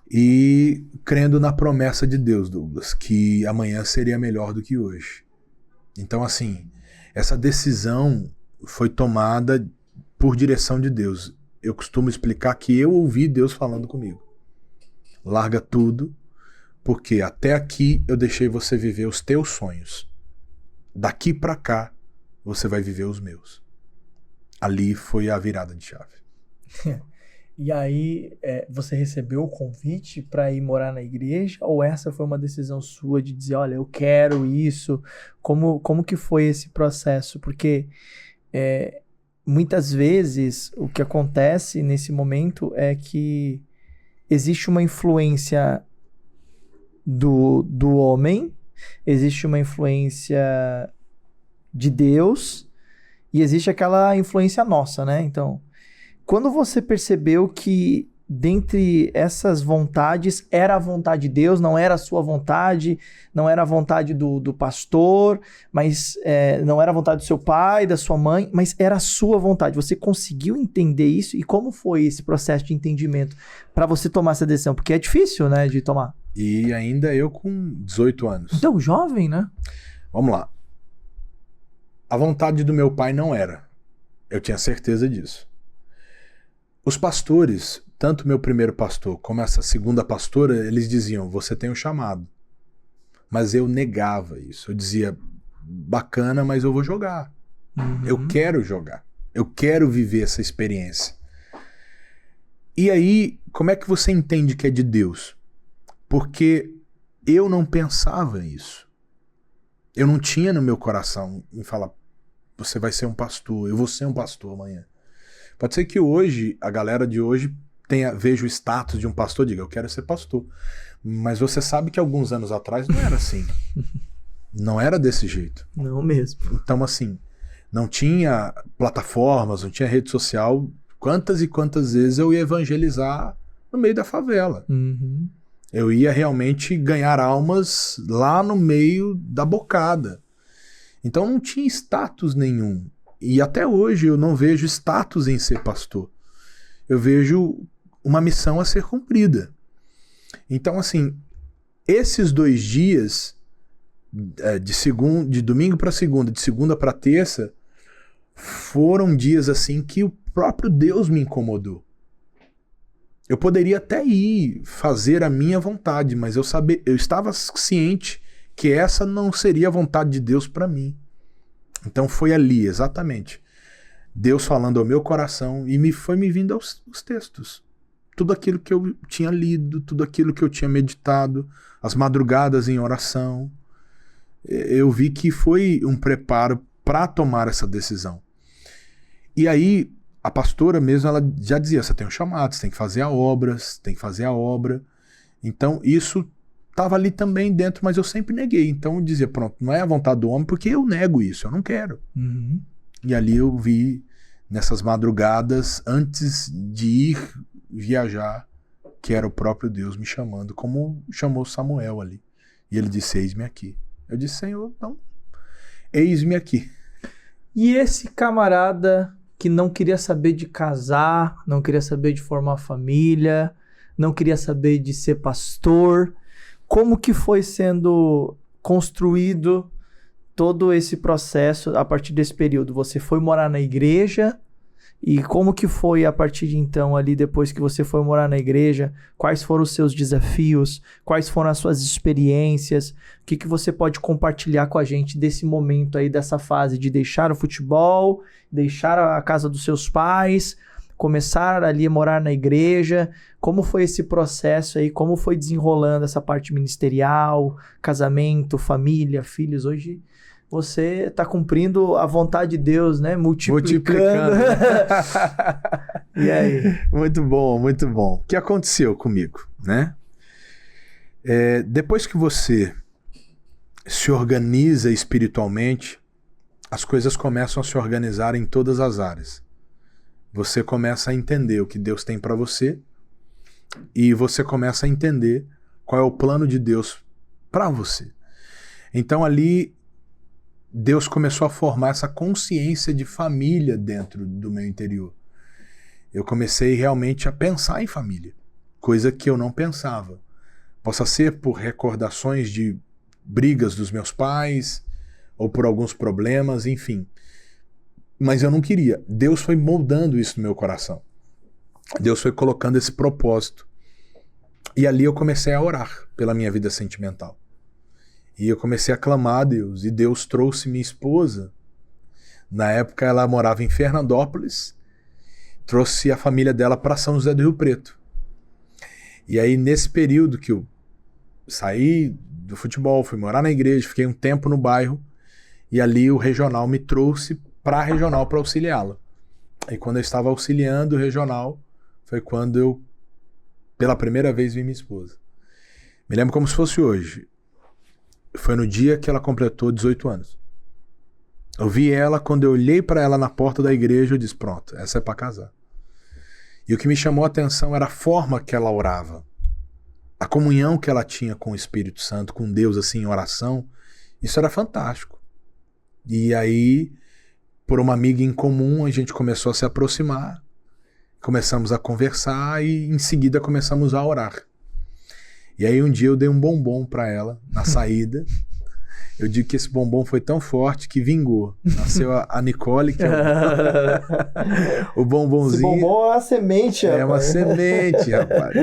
e crendo na promessa de Deus, Douglas, que amanhã seria melhor do que hoje. Então, assim, essa decisão foi tomada por direção de Deus. Eu costumo explicar que eu ouvi Deus falando comigo. Larga tudo, porque até aqui eu deixei você viver os teus sonhos. Daqui pra cá, você vai viver os meus. Ali foi a virada de chave. E aí, você recebeu o convite para ir morar na igreja? Ou essa foi uma decisão sua de dizer, olha, eu quero isso? Como que foi esse processo? Porque muitas vezes o que acontece nesse momento é que existe uma influência do homem, existe uma influência de Deus e existe aquela influência nossa, né? Então, quando você percebeu que dentre essas vontades era a vontade de Deus, não era a sua vontade, não era a vontade do pastor, mas não era a vontade do seu pai, da sua mãe, mas era a sua vontade. Você conseguiu entender isso? E como foi esse processo de entendimento para você tomar essa decisão? Porque é difícil, né, de tomar. E ainda eu com 18 anos. Então, jovem, né? Vamos lá. A vontade do meu pai não era. Eu tinha certeza disso. Os pastores, tanto meu primeiro pastor como essa segunda pastora, eles diziam, você tem um chamado. Mas eu negava isso. Eu dizia, bacana, mas eu vou jogar. Uhum. Eu quero jogar. Eu quero viver essa experiência. E aí, como é que você entende que é de Deus? Porque eu não pensava isso. Eu não tinha no meu coração em falar, você vai ser um pastor, eu vou ser um pastor amanhã. Pode ser que hoje, a galera de hoje veja o status de um pastor e diga, eu quero ser pastor. Mas você sabe que alguns anos atrás não era assim. Não era desse jeito. Não mesmo. Então, assim, não tinha plataformas, não tinha rede social. Quantas e quantas vezes eu ia evangelizar no meio da favela. Uhum. Eu ia realmente ganhar almas lá no meio da bocada. Então não tinha status nenhum. E até hoje eu não vejo status em ser pastor. Eu vejo uma missão a ser cumprida. Então, assim, esses 2 dias, de domingo para segunda, de segunda para terça, foram dias assim que o próprio Deus me incomodou. Eu poderia até ir fazer a minha vontade, mas eu estava ciente que essa não seria a vontade de Deus para mim. Então foi ali, exatamente, Deus falando ao meu coração e foi me vindo os textos. Tudo aquilo que eu tinha lido, tudo aquilo que eu tinha meditado, as madrugadas em oração. Eu vi que foi um preparo para tomar essa decisão. E aí, a pastora mesmo, ela já dizia, você tem um chamado, você tem que fazer a obra, você tem que fazer a obra. Então, isso estava ali também dentro, mas eu sempre neguei. Então eu dizia, pronto, não é a vontade do homem, porque eu nego isso, eu não quero. Uhum. E ali eu vi, nessas madrugadas, antes de ir viajar, que era o próprio Deus me chamando, como chamou Samuel ali. E ele disse, eis-me aqui. Eu disse, Senhor, não, eis-me aqui. E esse camarada que não queria saber de casar, não queria saber de formar família, não queria saber de ser pastor, como que foi sendo construído todo esse processo a partir desse período? Você foi morar na igreja E como que foi a partir de então ali, depois que você foi morar na igreja? Quais foram os seus desafios? Quais foram as suas experiências? O que você pode compartilhar com a gente desse momento aí, dessa fase de deixar o futebol, deixar a casa dos seus pais, começar ali a morar na igreja? Como foi esse processo aí? Como foi desenrolando essa parte ministerial, casamento, família, filhos? Hoje você está cumprindo a vontade de Deus, né? Multiplicando. E aí? Muito bom, muito bom. O que aconteceu comigo, né? Depois que você se organiza espiritualmente, as coisas começam a se organizar em todas as áreas. Você começa a entender o que Deus tem para você e você começa a entender qual é o plano de Deus para você. Então ali Deus começou a formar essa consciência de família dentro do meu interior. Eu comecei realmente a pensar em família, coisa que eu não pensava. Possa ser por recordações de brigas dos meus pais, ou por alguns problemas, enfim. Mas eu não queria. Deus foi moldando isso no meu coração. Deus foi colocando esse propósito. E ali eu comecei a orar pela minha vida sentimental. E eu comecei a clamar a Deus. E Deus trouxe minha esposa. Na época ela morava em Fernandópolis. Trouxe a família dela para São José do Rio Preto. E aí nesse período que eu saí do futebol, fui morar na igreja, fiquei um tempo no bairro. E ali o regional me trouxe para a regional para auxiliá-la. E quando eu estava auxiliando o regional, foi quando eu, pela primeira vez, vi minha esposa. Me lembro como se fosse hoje. Foi no dia que ela completou 18 anos. Eu vi ela, quando eu olhei para ela na porta da igreja, eu disse, pronto, essa é para casar. E o que me chamou a atenção era a forma que ela orava. A comunhão que ela tinha com o Espírito Santo, com Deus, assim, em oração. Isso era fantástico. E aí, por uma amiga em comum, a gente começou a se aproximar, começamos a conversar e em seguida começamos a orar. E aí um dia eu dei um bombom para ela na saída. Eu digo que esse bombom foi tão forte que vingou. Nasceu a Nicole, que é o bombonzinho. Esse bombom é uma semente, rapaz. É uma semente, rapaz.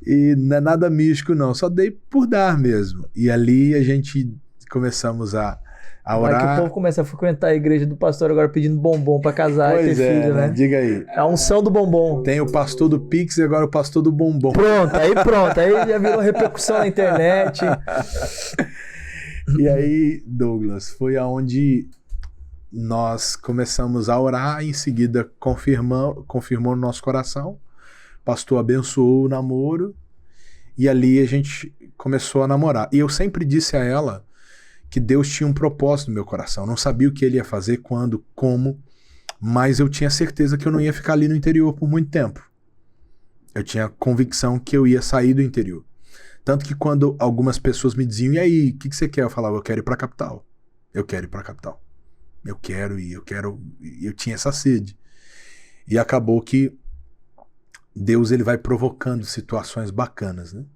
E não é nada místico, não. Só dei por dar mesmo. E ali a gente começamos a orar. Vai que o povo começa a frequentar a igreja do pastor agora pedindo bombom pra casar e ter filho, né? Diga aí. É a unção do bombom. Tem o pastor do Pix e agora o pastor do bombom. Pronto. Aí já virou repercussão na internet. E aí, Douglas, foi aonde nós começamos a orar e em seguida confirmou no nosso coração. O pastor abençoou o namoro e ali a gente começou a namorar. E eu sempre disse a ela que Deus tinha um propósito no meu coração. Eu não sabia o que ele ia fazer, quando, como, mas eu tinha certeza que eu não ia ficar ali no interior por muito tempo. Eu tinha convicção que eu ia sair do interior. Tanto que quando algumas pessoas me diziam, e aí, o que você quer? Eu falava, eu quero ir para a capital. Eu quero ir para a capital. Eu quero ir, eu tinha essa sede. E acabou que Deus ele vai provocando situações bacanas, né?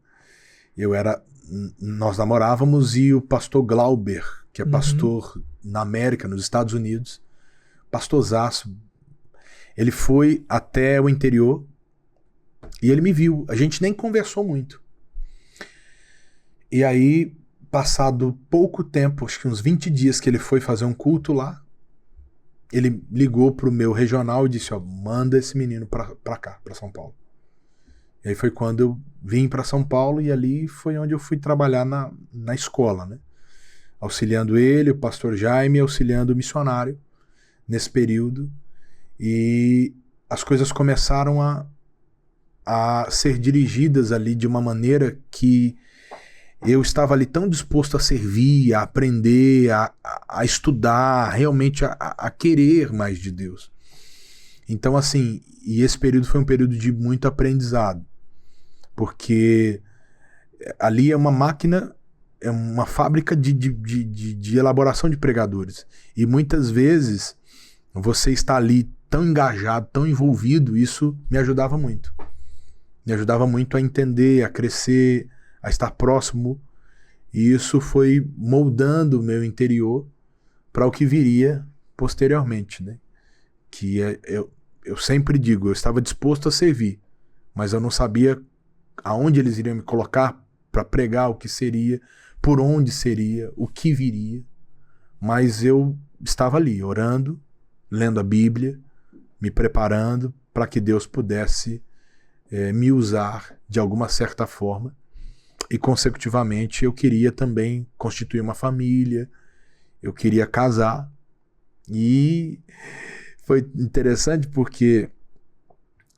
Nós namorávamos e o pastor Glauber, que é pastor na América, nos Estados Unidos, pastorzaço, ele foi até o interior e ele me viu. A gente nem conversou muito. E aí, passado pouco tempo, acho que uns 20 dias que ele foi fazer um culto lá, ele ligou pro meu regional e disse, ó, manda esse menino pra cá, pra São Paulo. E aí foi quando eu vim para São Paulo e ali foi onde eu fui trabalhar na escola, né? Auxiliando ele, o pastor Jaime, auxiliando o missionário nesse período. E as coisas começaram a ser dirigidas ali de uma maneira que eu estava ali tão disposto a servir, a aprender, a estudar, realmente a querer mais de Deus. Então, assim, e esse período foi um período de muito aprendizado, porque ali é uma máquina, é uma fábrica de elaboração de pregadores. E muitas vezes você está ali tão engajado, tão envolvido, isso me ajudava muito. Me ajudava muito a entender, a crescer, a estar próximo. E isso foi moldando o meu interior para o que viria posteriormente, né? eu sempre digo, eu estava disposto a servir, mas eu não sabia aonde eles iriam me colocar para pregar, o que seria, por onde seria, o que viria. Mas eu estava ali, orando, lendo a Bíblia, me preparando para que Deus pudesse me usar de alguma certa forma. E, consecutivamente, eu queria também constituir uma família, eu queria casar. E foi interessante porque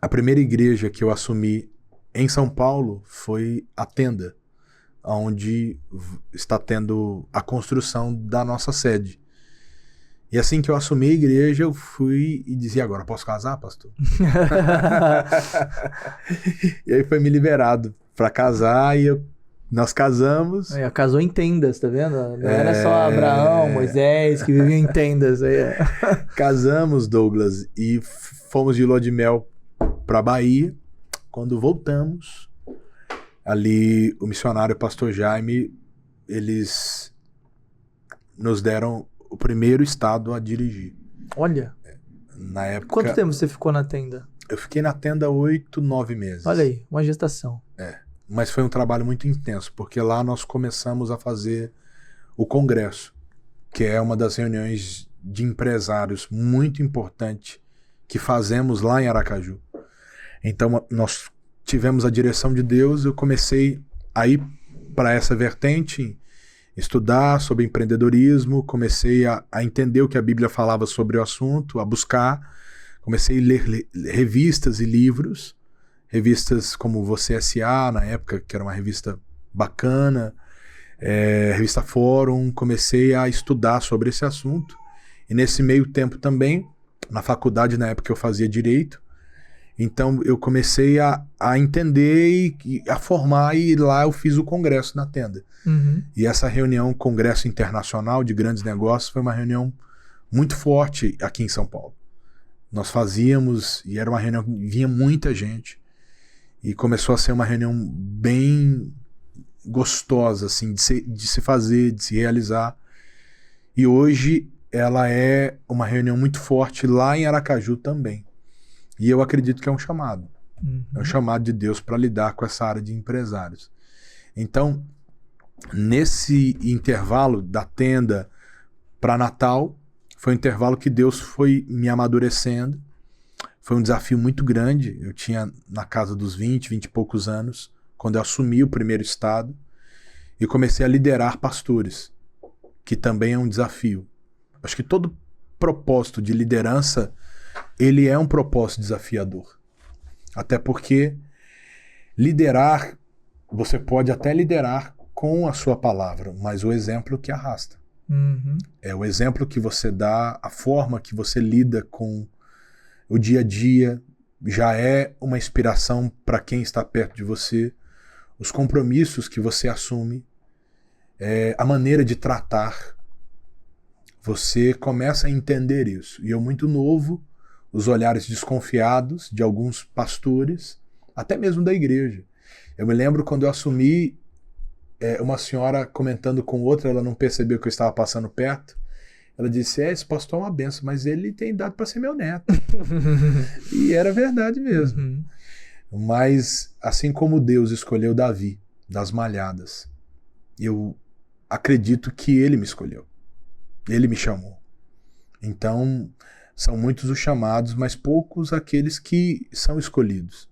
a primeira igreja que eu assumi em São Paulo foi a Tenda, onde está tendo a construção da nossa sede. E assim que eu assumi a igreja, eu fui e dizia, agora posso casar, pastor? E aí foi me liberado para casar e nós casamos. Casou em tendas, tá vendo? Não era só Abraão, Moisés, que viviam em tendas. Casamos, Douglas, e fomos de lua de mel para Bahia. Quando voltamos, ali o missionário pastor Jaime, eles nos deram o primeiro estado a dirigir. Olha. Na época... Quanto tempo você ficou na tenda? Eu fiquei na tenda 8, 9 meses. Olha aí, uma gestação. Mas foi um trabalho muito intenso, porque lá nós começamos a fazer o congresso, que é uma das reuniões de empresários muito importante que fazemos lá em Aracaju. Então nós tivemos a direção de Deus, eu comecei a ir para essa vertente, estudar sobre empreendedorismo, comecei a entender o que a Bíblia falava sobre o assunto, a buscar, comecei a ler revistas e livros, revistas como Você S.A., na época, que era uma revista bacana, revista Fórum, comecei a estudar sobre esse assunto, e nesse meio tempo também, na faculdade, na época eu fazia Direito, então eu comecei a entender e a formar, e lá eu fiz o congresso na Tenda. Uhum. E essa reunião, Congresso Internacional de Grandes Negócios, foi uma reunião muito forte aqui em São Paulo. Nós fazíamos, e era uma reunião que vinha muita gente, e começou a ser uma reunião bem gostosa, assim, de se fazer, de se realizar. E hoje ela é uma reunião muito forte lá em Aracaju também. E eu acredito que é um chamado. Uhum. É um chamado de Deus para lidar com essa área de empresários. Então, nesse intervalo da Tenda para Natal, foi um intervalo que Deus foi me amadurecendo. Foi um desafio muito grande. Eu tinha na casa dos 20 e poucos anos, quando eu assumi o primeiro estado, e comecei a liderar pastores, que também é um desafio. Acho que todo propósito de liderança, ele é um propósito desafiador. Até porque liderar, você pode até liderar com a sua palavra, mas o exemplo que arrasta. Uhum. É o exemplo que você dá, a forma que você lida com o dia a dia, já é uma inspiração para quem está perto de você. Os compromissos que você assume, a maneira de tratar, você começa a entender isso. E eu, muito novo, os olhares desconfiados de alguns pastores, até mesmo da igreja. Eu me lembro quando eu assumi, uma senhora comentando com outra, ela não percebeu que eu estava passando perto. Ela disse, esse pastor é uma benção, mas ele tem idade para ser meu neto. E era verdade mesmo. Uhum. Mas assim como Deus escolheu Davi das malhadas, eu acredito que ele me escolheu. Ele me chamou. Então, são muitos os chamados, mas poucos aqueles que são escolhidos.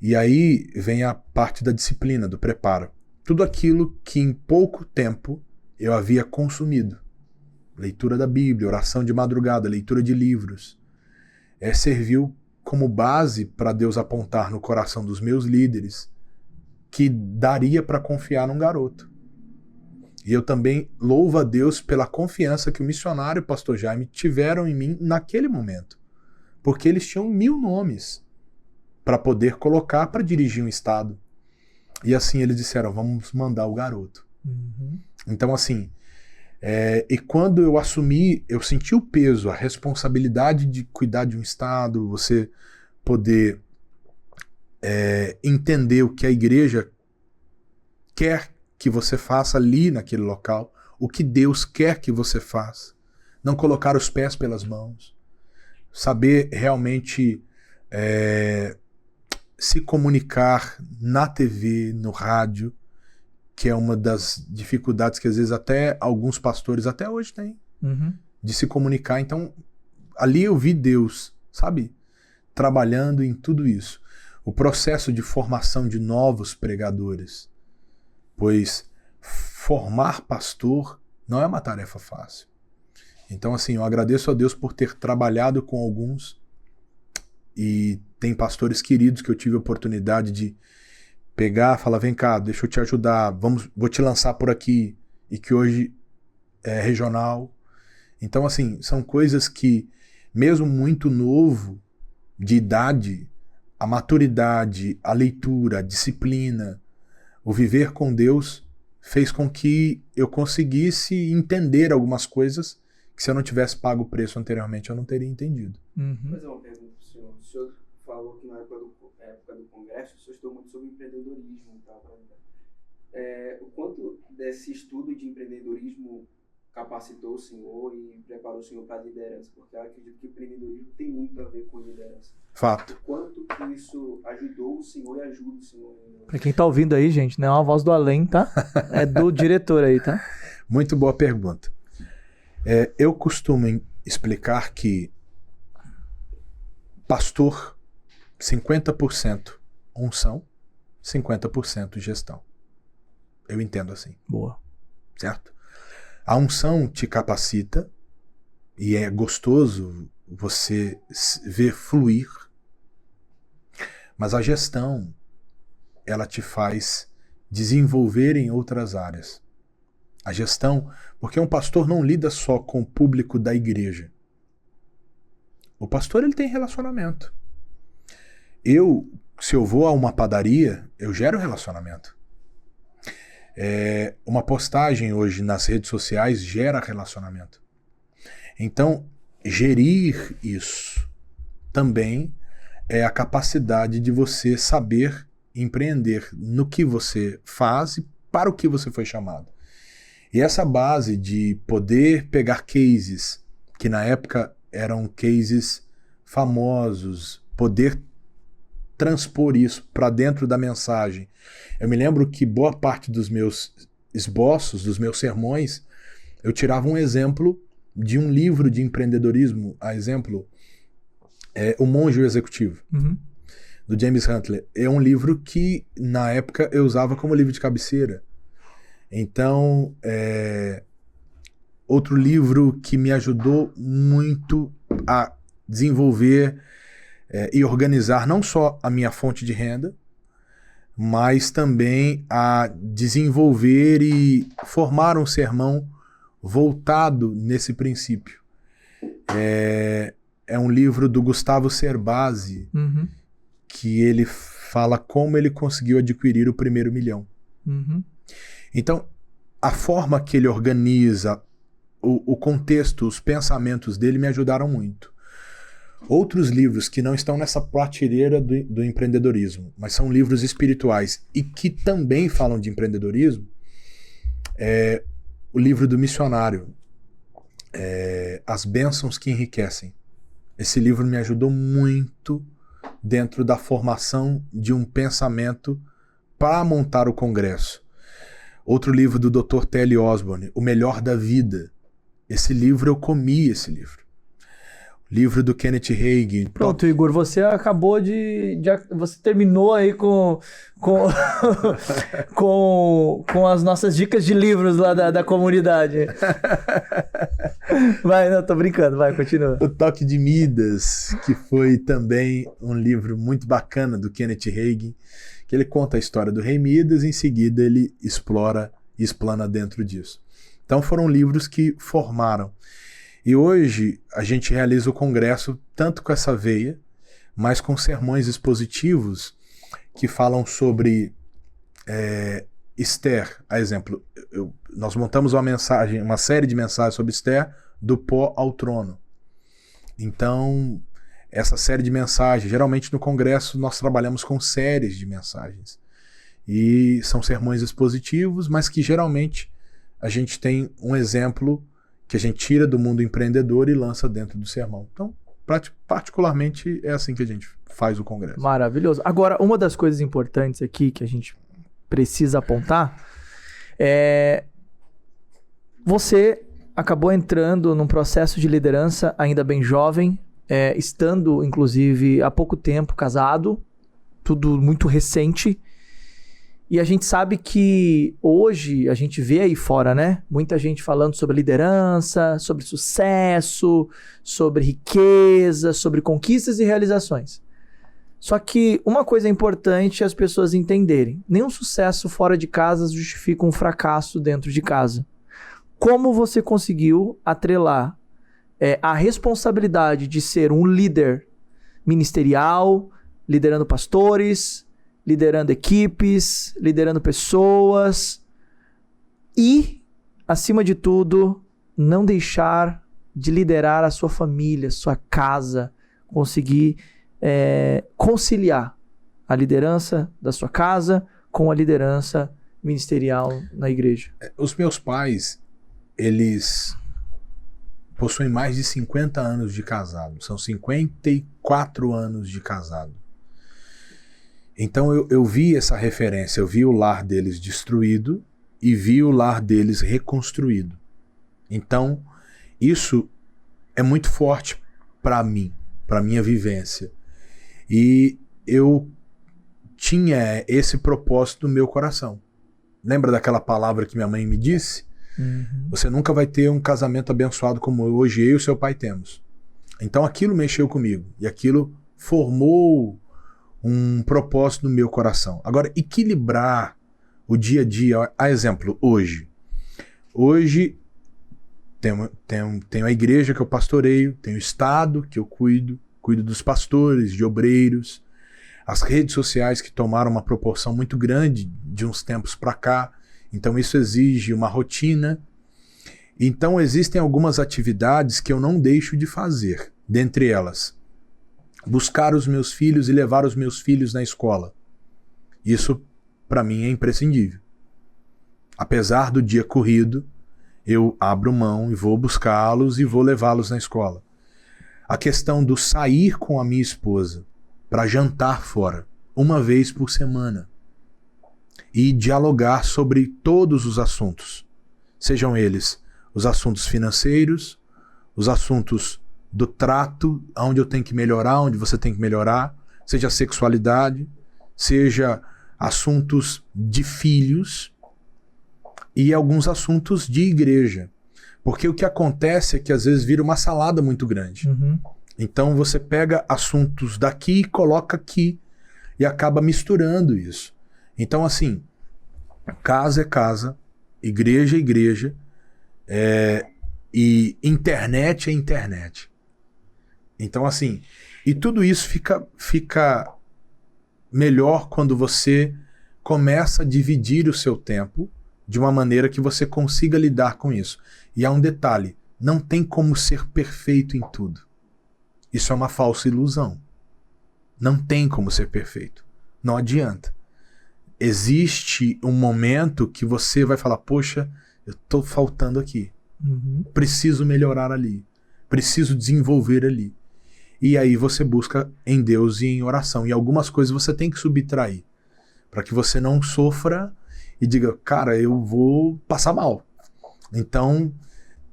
E aí vem a parte da disciplina, do preparo. Tudo aquilo que em pouco tempo eu havia consumido. Leitura da Bíblia, oração de madrugada, leitura de livros. Serviu como base para Deus apontar no coração dos meus líderes que daria para confiar num garoto. E eu também louvo a Deus pela confiança que o missionário e o pastor Jaime tiveram em mim naquele momento. Porque eles tinham 1000 nomes para poder colocar para dirigir um estado. E assim eles disseram, vamos mandar o garoto. Uhum. Então assim, e quando eu assumi, eu senti o peso, a responsabilidade de cuidar de um estado, você poder entender o que a igreja quer que você faça ali naquele local, o que Deus quer que você faça. Não colocar os pés pelas mãos. saber realmente se comunicar na TV, no rádio, que é uma das dificuldades que às vezes até alguns pastores até hoje têm, de se comunicar. Então, ali eu vi Deus, sabe, trabalhando em tudo isso. O processo de formação de novos pregadores, pois formar pastor não é uma tarefa fácil. Então, assim, eu agradeço a Deus por ter trabalhado com alguns, e tem pastores queridos que eu tive a oportunidade de pegar, falar, vem cá, deixa eu te ajudar, vou te lançar por aqui, e que hoje é regional. Então, assim, são coisas que, mesmo muito novo, de idade, a maturidade, a leitura, a disciplina, o viver com Deus, fez com que eu conseguisse entender algumas coisas que, se eu não tivesse pago o preço anteriormente, eu não teria entendido. Vou fazer uma pergunta para o senhor. O senhor falou que na época do congresso, o senhor estudou muito sobre empreendedorismo e tal. O quanto desse estudo de empreendedorismo capacitou o senhor e preparou o senhor para a liderança? Porque eu acredito que o empreendedorismo tem muito a ver com liderança. Fato. O quanto que isso ajudou o senhor e ajuda o senhor? Pra quem tá ouvindo aí, gente, não é uma voz do além, tá? É do diretor aí, tá? Muito boa pergunta. Eu costumo explicar que pastor, 50% unção, 50% gestão. Eu entendo assim. Boa. Certo? A unção te capacita e é gostoso você ver fluir, mas a gestão, ela te faz desenvolver em outras áreas. A gestão, porque um pastor não lida só com o público da igreja. O pastor, ele tem relacionamento. Se eu vou a uma padaria, eu gero relacionamento. Uma postagem hoje nas redes sociais gera relacionamento. Então, gerir isso também é a capacidade de você saber empreender no que você faz e para o que você foi chamado. E essa base de poder pegar cases, que na época eram cases famosos, poder transpor isso para dentro da mensagem. Eu me lembro que boa parte dos meus esboços, dos meus sermões, eu tirava um exemplo de um livro de empreendedorismo, a exemplo, O Monge e o Executivo, do James Huntley. É um livro que, na época, eu usava como livro de cabeceira. Então, outro livro que me ajudou muito a desenvolver e organizar não só a minha fonte de renda, mas também a desenvolver e formar um sermão voltado nesse princípio. É um livro do Gustavo Cerbasi, que ele fala como ele conseguiu adquirir o primeiro milhão. Então, a forma que ele organiza, o contexto, os pensamentos dele me ajudaram muito. Outros livros que não estão nessa prateleira do empreendedorismo, mas são livros espirituais e que também falam de empreendedorismo, o livro do missionário, As Bênçãos que Enriquecem. Esse livro me ajudou muito dentro da formação de um pensamento para montar o congresso. Outro livro do Dr. T.L. Osborne, O Melhor da Vida. Esse livro, eu comi esse livro. Livro do Kenneth Hagin. Pronto, Igor, você acabou você terminou aí com as nossas dicas de livros lá da comunidade. Vai, não, tô brincando, vai, continua. O Toque de Midas, que foi também um livro muito bacana do Kenneth Hagin, que ele conta a história do rei Midas e em seguida ele explora e explana dentro disso. Então foram livros que formaram. E hoje a gente realiza o congresso tanto com essa veia, mas com sermões expositivos que falam sobre Esther, a exemplo. Nós montamos uma série de mensagens sobre Esther, do pó ao trono. Então, essa série de mensagens, geralmente no congresso nós trabalhamos com séries de mensagens. E são sermões expositivos, mas que geralmente a gente tem um exemplo que a gente tira do mundo empreendedor e lança dentro do sermão. Então, particularmente, é assim que a gente faz o congresso. Maravilhoso. Agora, uma das coisas importantes aqui que a gente precisa apontar é... Você acabou entrando num processo de liderança ainda bem jovem, estando, inclusive, há pouco tempo casado, tudo muito recente. E a gente sabe que hoje, a gente vê aí fora, né? Muita gente falando sobre liderança, sobre sucesso, sobre riqueza, sobre conquistas e realizações. Só que uma coisa importante é as pessoas entenderem. Nenhum sucesso fora de casa justifica um fracasso dentro de casa. Como você conseguiu atrelar a responsabilidade de ser um líder ministerial, liderando pastores, liderando equipes, liderando pessoas e, acima de tudo, não deixar de liderar a sua família, sua casa, conseguir conciliar a liderança da sua casa com a liderança ministerial na igreja? Os meus pais, eles possuem mais de 50 anos de casado. São 54 anos de casado. Então eu vi essa referência, eu vi o lar deles destruído e vi o lar deles reconstruído. Então isso é muito forte para mim, para minha vivência. E eu tinha esse propósito no meu coração. Lembra daquela palavra que minha mãe me disse? Você nunca vai ter um casamento abençoado como hoje eu e seu pai temos. Então aquilo mexeu comigo e aquilo formou um propósito no meu coração. Agora, equilibrar o dia a dia, a exemplo, hoje tenho a igreja que eu pastoreio, tenho o estado que eu cuido dos pastores, de obreiros, as redes sociais que tomaram uma proporção muito grande de uns tempos para cá. Então isso exige uma rotina. Então existem algumas atividades que eu não deixo de fazer. Dentre elas, buscar os meus filhos e levar os meus filhos na escola. Isso para mim é imprescindível. Apesar do dia corrido, eu abro mão e vou buscá-los e vou levá-los na escola. A questão do sair com a minha esposa para jantar fora, uma vez por semana. E dialogar sobre todos os assuntos, sejam eles os assuntos financeiros, os assuntos do trato, onde eu tenho que melhorar, onde você tem que melhorar, seja a sexualidade, seja assuntos de filhos e alguns assuntos de igreja. Porque o que acontece é que às vezes vira uma salada muito grande. Então você pega assuntos daqui e coloca aqui e acaba misturando isso. Então, assim, casa é casa, igreja é igreja, e internet é internet. Então, assim, e tudo isso fica melhor quando você começa a dividir o seu tempo de uma maneira que você consiga lidar com isso. E há um detalhe, não tem como ser perfeito em tudo. Isso é uma falsa ilusão. Não tem como ser perfeito. Não adianta. Existe um momento que você vai falar, poxa, eu estou faltando aqui. Preciso melhorar ali. Preciso desenvolver ali. E aí você busca em Deus e em oração. E algumas coisas você tem que subtrair. Para que você não sofra e diga, cara, eu vou passar mal. Então,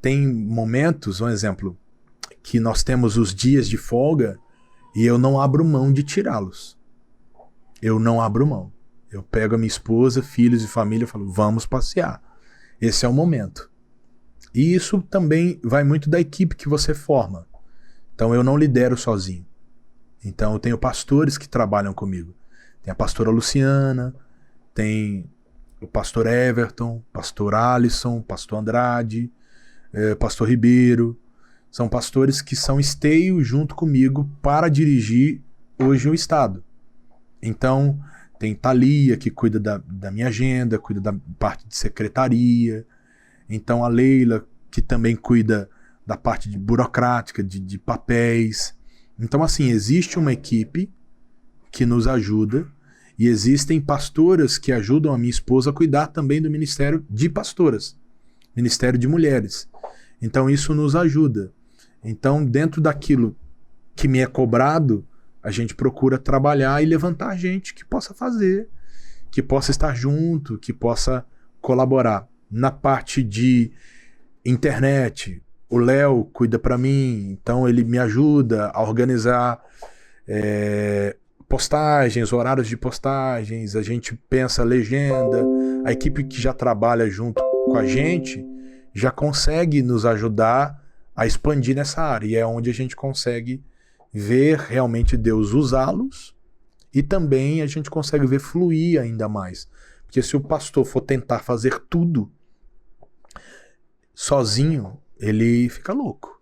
tem momentos, um exemplo, que nós temos os dias de folga e eu não abro mão de tirá-los. Eu não abro mão. Eu pego a minha esposa, filhos e família e falo, vamos passear. Esse é o momento. E isso também vai muito da equipe que você forma. Então eu não lidero sozinho. Então eu tenho pastores que trabalham comigo. Tem a pastora Luciana, tem o pastor Everton, pastor Alisson, pastor Andrade, pastor Ribeiro. São pastores que são esteio junto comigo para dirigir hoje o Estado. Então tem Thalia, que cuida da minha agenda, cuida da parte de secretaria. Então a Leila, que também cuida da parte de burocrática, de papéis. Então, assim, existe uma equipe que nos ajuda e existem pastoras que ajudam a minha esposa a cuidar também do ministério de pastoras, ministério de mulheres. Então, isso nos ajuda. Então, dentro daquilo que me é cobrado, a gente procura trabalhar e levantar gente que possa fazer, que possa estar junto, que possa colaborar. Na parte de internet, o Léo cuida para mim, então ele me ajuda a organizar postagens, horários de postagens, a gente pensa legenda, a equipe que já trabalha junto com a gente já consegue nos ajudar a expandir nessa área, e é onde a gente consegue ver realmente Deus usá-los, e também a gente consegue ver fluir ainda mais. Porque se o pastor for tentar fazer tudo sozinho, ele fica louco.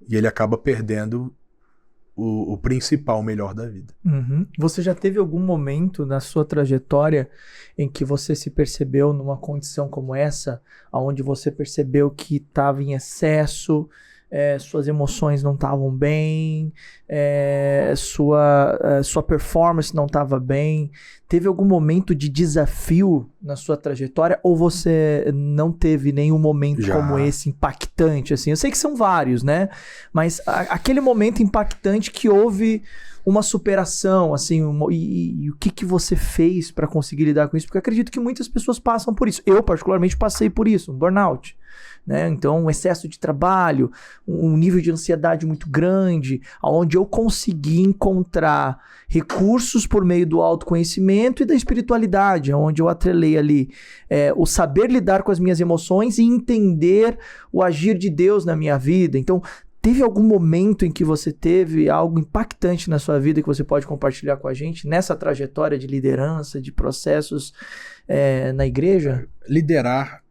E ele acaba perdendo o principal, o melhor da vida. Uhum. Você já teve algum momento na sua trajetória em que você se percebeu numa condição como essa, onde você percebeu que estava em excesso, suas emoções não estavam bem, sua performance não estava bem? Teve algum momento de desafio na sua trajetória, ou você não teve nenhum momento como esse impactante? Assim? Eu sei que são vários, né? Mas aquele momento impactante que houve uma superação, assim, e o que você fez para conseguir lidar com isso? Porque eu acredito que muitas pessoas passam por isso. Eu, particularmente, passei por isso, um burnout. Né? Então, um excesso de trabalho, um nível de ansiedade muito grande, onde eu consegui encontrar recursos por meio do autoconhecimento e da espiritualidade, onde eu atrelei ali o saber lidar com as minhas emoções e entender o agir de Deus na minha vida. Então, teve algum momento em que você teve algo impactante na sua vida que você pode compartilhar com a gente nessa trajetória de liderança, de processos na igreja? Liderar,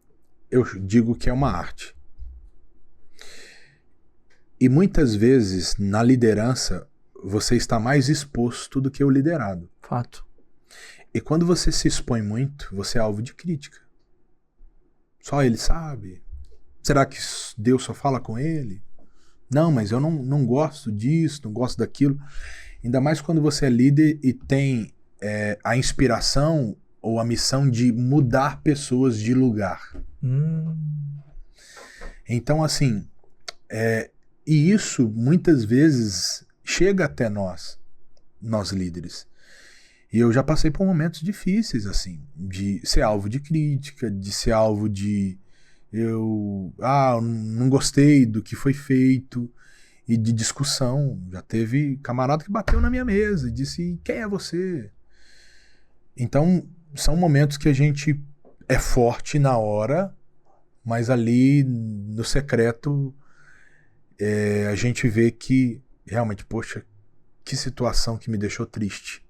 eu digo que é uma arte. E muitas vezes, na liderança, você está mais exposto do que o liderado. Fato. E quando você se expõe muito, você é alvo de crítica. Só ele sabe. Será que Deus só fala com ele? Não, mas eu não gosto disso, não gosto daquilo. Ainda mais quando você é líder e tem a inspiração ou a missão de mudar pessoas de lugar. Então, assim, e isso muitas vezes chega até nós líderes. E eu já passei por momentos difíceis, assim, de ser alvo de crítica, de ser alvo de eu não gostei do que foi feito, e de discussão. Já teve camarada que bateu na minha mesa e disse: quem é você? Então, são momentos que a gente é forte na hora, mas ali no secreto a gente vê que realmente, poxa, que situação que me deixou triste.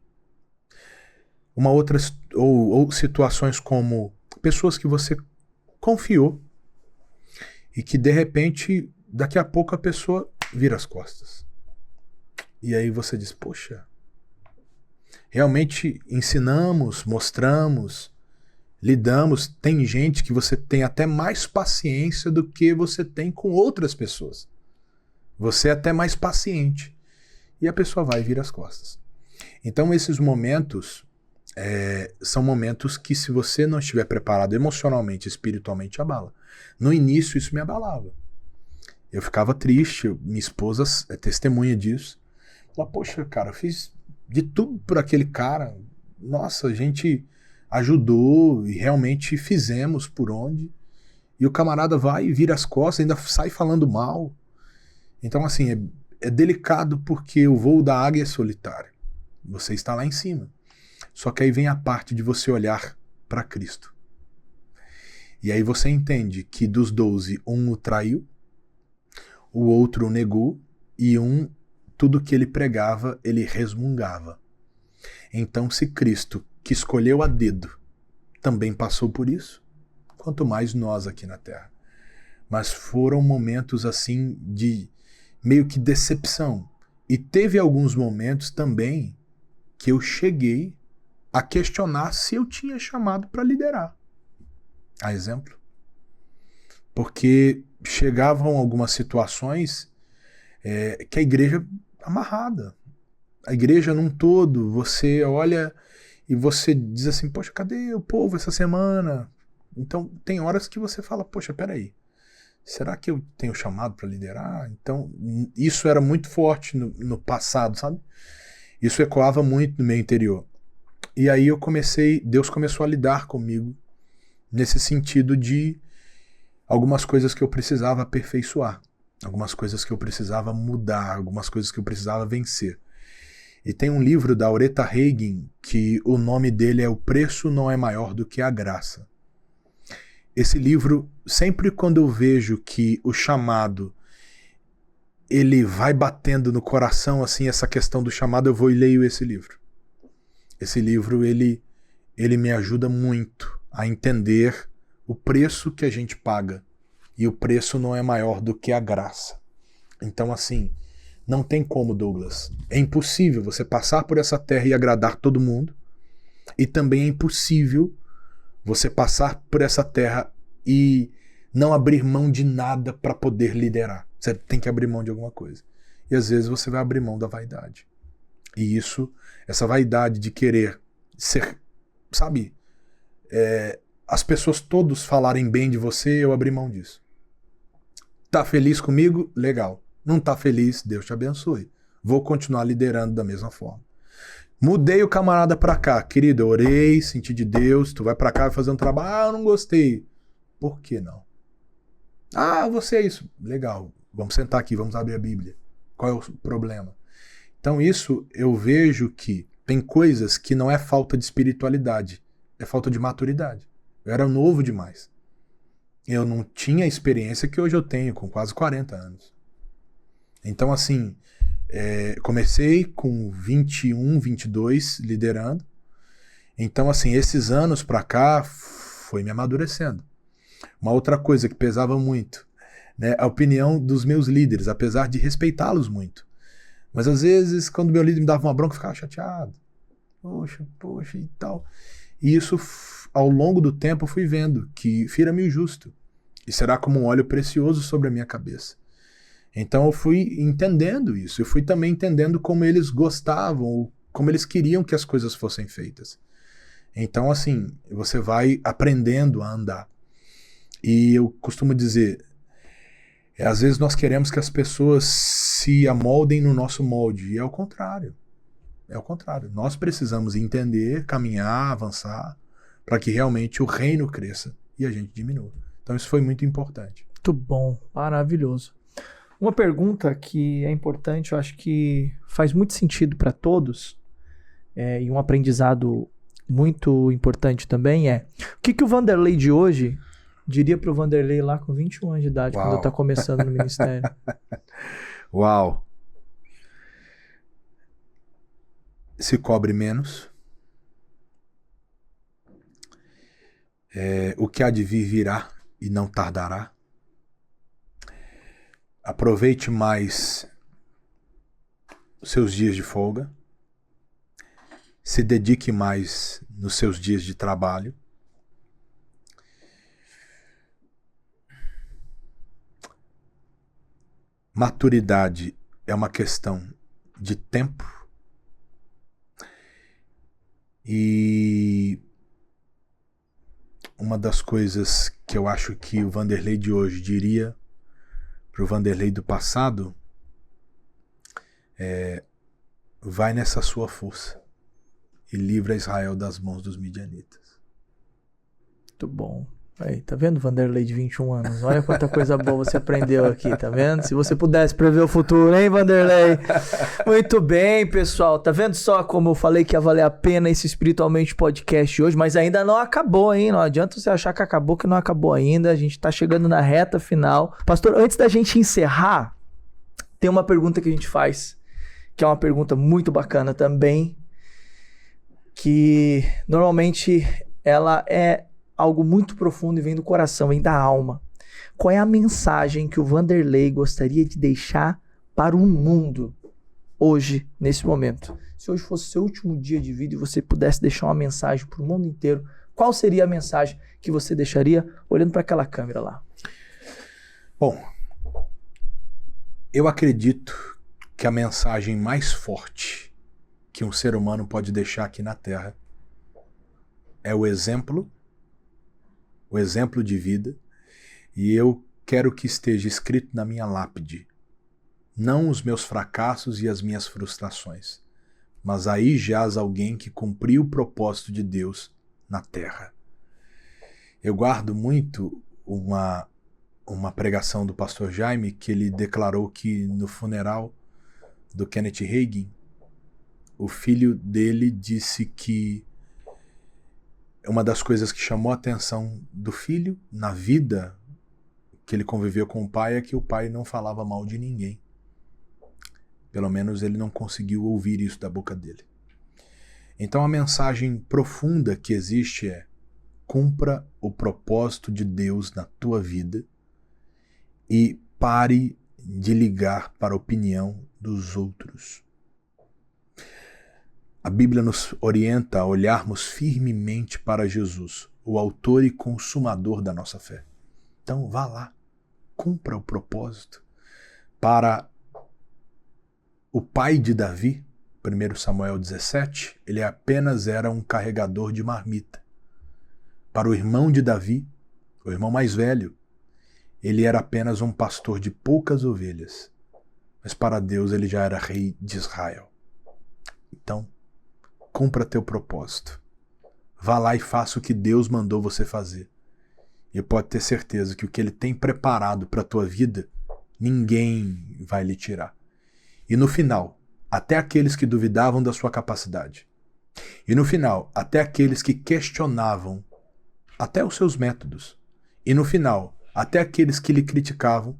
Uma outra, ou situações como pessoas que você confiou e que de repente, daqui a pouco a pessoa vira as costas. E aí você diz: poxa, realmente ensinamos, mostramos, lidamos. Tem gente que você tem até mais paciência do que você tem com outras pessoas. Você é até mais paciente. E a pessoa vai vir as costas. Então esses momentos são momentos que, se você não estiver preparado emocionalmente, espiritualmente, abala. No início isso me abalava. Eu ficava triste, minha esposa é testemunha disso. Ela: poxa, cara, eu fiz de tudo por aquele cara. Nossa, a gente ajudou e realmente fizemos por onde. E o camarada vai e vira as costas, ainda sai falando mal. Então, assim, é delicado, porque o voo da águia é solitário. Você está lá em cima. Só que aí vem a parte de você olhar para Cristo. E aí você entende que dos 12, um o traiu, o outro o negou, e tudo que ele pregava, ele resmungava. Então, se Cristo, que escolheu a dedo, também passou por isso, quanto mais nós aqui na Terra. Mas foram momentos assim de meio que decepção. E teve alguns momentos também que eu cheguei a questionar se eu tinha chamado para liderar. A exemplo. Porque chegavam algumas situações que a igreja amarrada. A igreja num todo, você olha e você diz assim: poxa, cadê o povo essa semana? Então tem horas que você fala: poxa, peraí, será que eu tenho chamado para liderar? Então, isso era muito forte no passado, sabe? Isso ecoava muito no meu interior. E aí Deus começou a lidar comigo nesse sentido de algumas coisas que eu precisava aperfeiçoar, algumas coisas que eu precisava mudar, algumas coisas que eu precisava vencer. E tem um livro da Aretha Franklin que o nome dele é O Preço Não É Maior do que a Graça. Esse livro, sempre quando eu vejo que o chamado ele vai batendo no coração, assim, essa questão do chamado, eu vou e leio esse livro. Esse livro, ele me ajuda muito a entender o preço que a gente paga. E o preço não é maior do que a graça. Então, assim, não tem como, Douglas. É impossível você passar por essa terra e agradar todo mundo. E também é impossível você passar por essa terra e não abrir mão de nada para poder liderar. Você tem que abrir mão de alguma coisa. E às vezes você vai abrir mão da vaidade. E essa vaidade de querer ser, sabe, as pessoas todos falarem bem de você, eu abri mão disso. Tá feliz comigo? Legal. Não tá feliz? Deus te abençoe. Vou continuar liderando da mesma forma. Mudei o camarada pra cá. Querido, eu orei, senti de Deus, tu vai pra cá e fazer um trabalho. Ah, eu não gostei. Por que não? Ah, você é isso. Legal. Vamos sentar aqui, vamos abrir a Bíblia. Qual é o problema? Então isso eu vejo que tem coisas que não é falta de espiritualidade, é falta de maturidade. Eu era novo demais. Eu não tinha a experiência que hoje eu tenho, com quase 40 anos. Então assim, comecei com 21, 22 liderando. Então assim, esses anos pra cá foi me amadurecendo. Uma outra coisa que pesava muito, né, a opinião dos meus líderes, apesar de respeitá-los muito. Mas às vezes, quando meu líder me dava uma bronca, eu ficava chateado. Poxa e tal. E isso, ao longo do tempo, eu fui vendo que fira-me o justo. E será como um óleo precioso sobre a minha cabeça. Então eu fui entendendo isso. Eu fui também entendendo como eles gostavam, ou como eles queriam que as coisas fossem feitas. Então, assim, você vai aprendendo a andar. E eu costumo dizer, às vezes nós queremos que as pessoas se amoldem no nosso molde, e é o contrário. É o contrário. Nós precisamos entender, caminhar, avançar, para que realmente o reino cresça e a gente diminua. Então isso foi muito importante. Muito bom, maravilhoso. Uma pergunta que é importante, eu acho que faz muito sentido para todos, e um aprendizado muito importante também o que o Vanderlei de hoje diria pro Vanderlei lá com 21 anos de idade, Uau. quando tá começando no ministério? Uau! Se cobre menos. O que há de vir virá e não tardará. Aproveite mais os seus dias de folga. Se dedique mais nos seus dias de trabalho. Maturidade é uma questão de tempo. E uma das coisas que eu acho que o Vanderlei de hoje diria para o Vanderlei do passado vai nessa sua força e livra Israel das mãos dos midianitas. Muito bom. Aí, tá vendo, Vanderlei de 21 anos? Olha quanta coisa boa você aprendeu aqui, tá vendo? Se você pudesse prever o futuro, hein, Vanderlei? Muito bem, pessoal. Tá vendo só como eu falei que ia valer a pena esse Espiritualmente Podcast hoje? Mas ainda não acabou, hein? Não adianta você achar que acabou, que não acabou ainda. A gente tá chegando na reta final. Pastor, antes da gente encerrar, tem uma pergunta que a gente faz, que é uma pergunta muito bacana também, que normalmente ela é algo muito profundo e vem do coração, vem da alma. Qual é a mensagem que o Vanderlei gostaria de deixar para o mundo hoje, nesse momento? Se hoje fosse seu último dia de vida e você pudesse deixar uma mensagem para o mundo inteiro, qual seria a mensagem que você deixaria olhando para aquela câmera lá? Bom, eu acredito que a mensagem mais forte que um ser humano pode deixar aqui na Terra é o exemplo de vida, e eu quero que esteja escrito na minha lápide, não os meus fracassos e as minhas frustrações, mas aí jaz alguém que cumpriu o propósito de Deus na terra. Eu guardo muito uma pregação do pastor Jaime, que ele declarou que no funeral do Kenneth Hagin, o filho dele disse que uma das coisas que chamou a atenção do filho na vida que ele conviveu com o pai é que o pai não falava mal de ninguém. Pelo menos ele não conseguiu ouvir isso da boca dele. Então a mensagem profunda que existe é: cumpra o propósito de Deus na tua vida e pare de ligar para a opinião dos outros. A Bíblia nos orienta a olharmos firmemente para Jesus, o autor e consumador da nossa fé. Então vá lá, cumpra o propósito. Para o pai de Davi, 1 Samuel 17, ele apenas era um carregador de marmita. Para o irmão de Davi, o irmão mais velho, ele era apenas um pastor de poucas ovelhas. Mas para Deus ele já era rei de Israel. Então, cumpra teu propósito. Vá lá e faça o que Deus mandou você fazer. E pode ter certeza que o que ele tem preparado para a tua vida, ninguém vai lhe tirar. E no final, até aqueles que duvidavam da sua capacidade. E no final, até aqueles que questionavam até os seus métodos. E no final, até aqueles que lhe criticavam,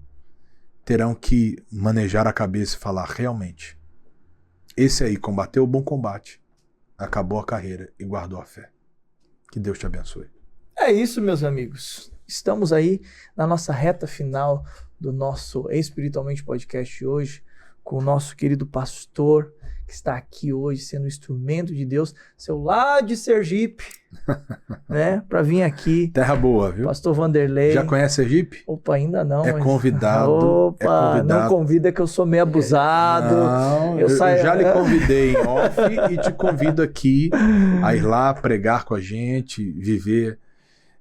terão que manejar a cabeça e falar: realmente, esse aí combateu o bom combate, acabou a carreira e guardou a fé. Que Deus te abençoe. É isso, meus amigos. Estamos aí na nossa reta final do nosso Espiritualmente Podcast de hoje, com o nosso querido pastor, que está aqui hoje sendo instrumento de Deus, seu lá de Sergipe, né, para vir aqui. Terra boa, viu? Pastor Vanderlei. Já conhece Sergipe? Opa, ainda não. É mas... convidado. Opa, é convidado. Não convida que eu sou meio abusado. Não, eu já lhe convidei em off e te convido aqui a ir lá pregar com a gente, viver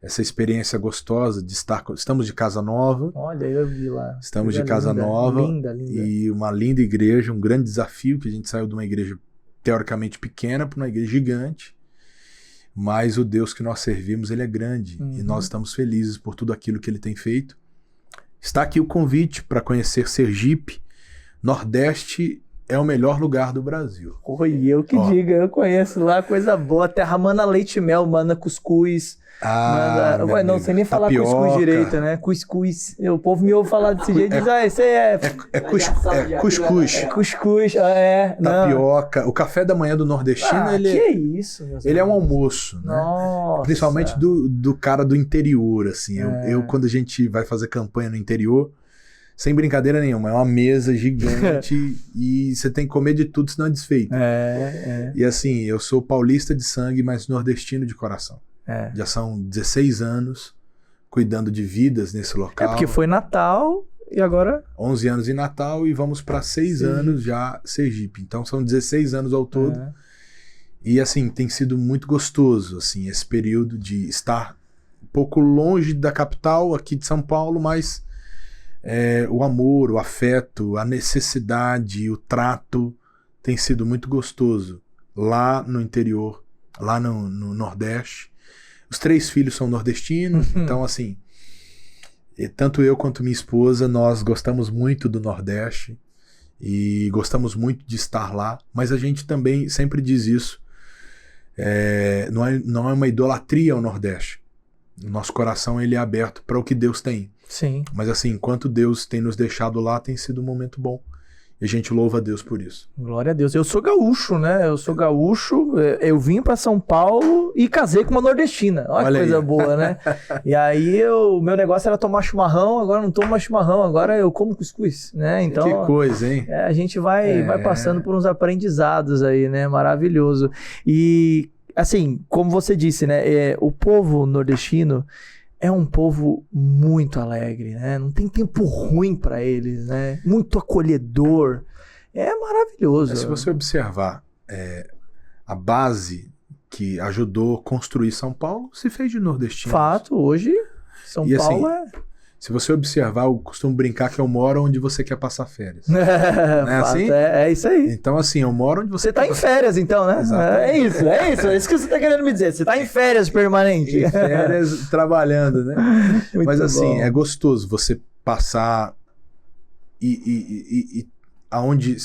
essa experiência gostosa de estar... Estamos de casa nova. Olha, eu vi lá. Estamos de casa nova. Linda, linda. E uma linda igreja, um grande desafio, que a gente saiu de uma igreja teoricamente pequena para uma igreja gigante. Mas o Deus que nós servimos, ele é grande. E nós estamos felizes por tudo aquilo que ele tem feito. Está aqui o convite para conhecer Sergipe. Nordeste é o melhor lugar do Brasil. Oi, eu que diga, eu conheço lá, coisa boa. Terra mana leite e mel, mana cuscuz. Manda... Não sei nem falar tapioca. Cuscuz direito, né? Cuscuz. O povo me ouve falar desse jeito e diz: esse aí é cuscuz. É cuscuz, Tapioca. O café da manhã do nordestino, que é isso, meus ele é um almoço, né? Nossa. Principalmente do cara do interior, assim. Eu, quando a gente vai fazer campanha no interior, sem brincadeira nenhuma, é uma mesa gigante e você tem que comer de tudo, senão é desfeito. E assim, eu sou paulista de sangue, mas nordestino de coração. Já são 16 anos cuidando de vidas nesse local. Porque foi Natal e agora... 11 anos em Natal e vamos para 6 anos já Sergipe. Então são 16 anos ao todo. E assim, tem sido muito gostoso assim, esse período de estar um pouco longe da capital aqui de São Paulo, mas o amor, o afeto, a necessidade, o trato tem sido muito gostoso lá no interior, lá no Nordeste. Os 3 filhos são nordestinos, então assim, tanto eu quanto minha esposa, nós gostamos muito do Nordeste e gostamos muito de estar lá, mas a gente também sempre diz isso, não é uma idolatria ao Nordeste. O nosso coração ele é aberto para o que Deus tem. Sim. Mas assim, enquanto Deus tem nos deixado lá, tem sido um momento bom. E a gente louva a Deus por isso. Glória a Deus. Eu sou gaúcho, né? Eu vim pra São Paulo e casei com uma nordestina. Olha que coisa boa, né? E aí, meu negócio era tomar chimarrão, agora não tomo mais chimarrão, agora eu como cuscuz, né? Então, que coisa, hein? A gente vai passando por uns aprendizados aí, né? Maravilhoso. E, assim, como você disse, né? O povo nordestino é um povo muito alegre, né? Não tem tempo ruim para eles, né? Muito acolhedor. É maravilhoso. Se você observar, a base que ajudou a construir São Paulo se fez de nordestinos. Fato, hoje São Paulo assim, Se você observar, eu costumo brincar que eu moro onde você quer passar férias. Não é assim? É isso aí. Então, assim, eu moro onde você tá em férias, então, né? Exatamente. É isso que você tá querendo me dizer. Você tá em férias permanente. Em férias, trabalhando, né? Muito Mas, assim, bom. é gostoso você passar e aonde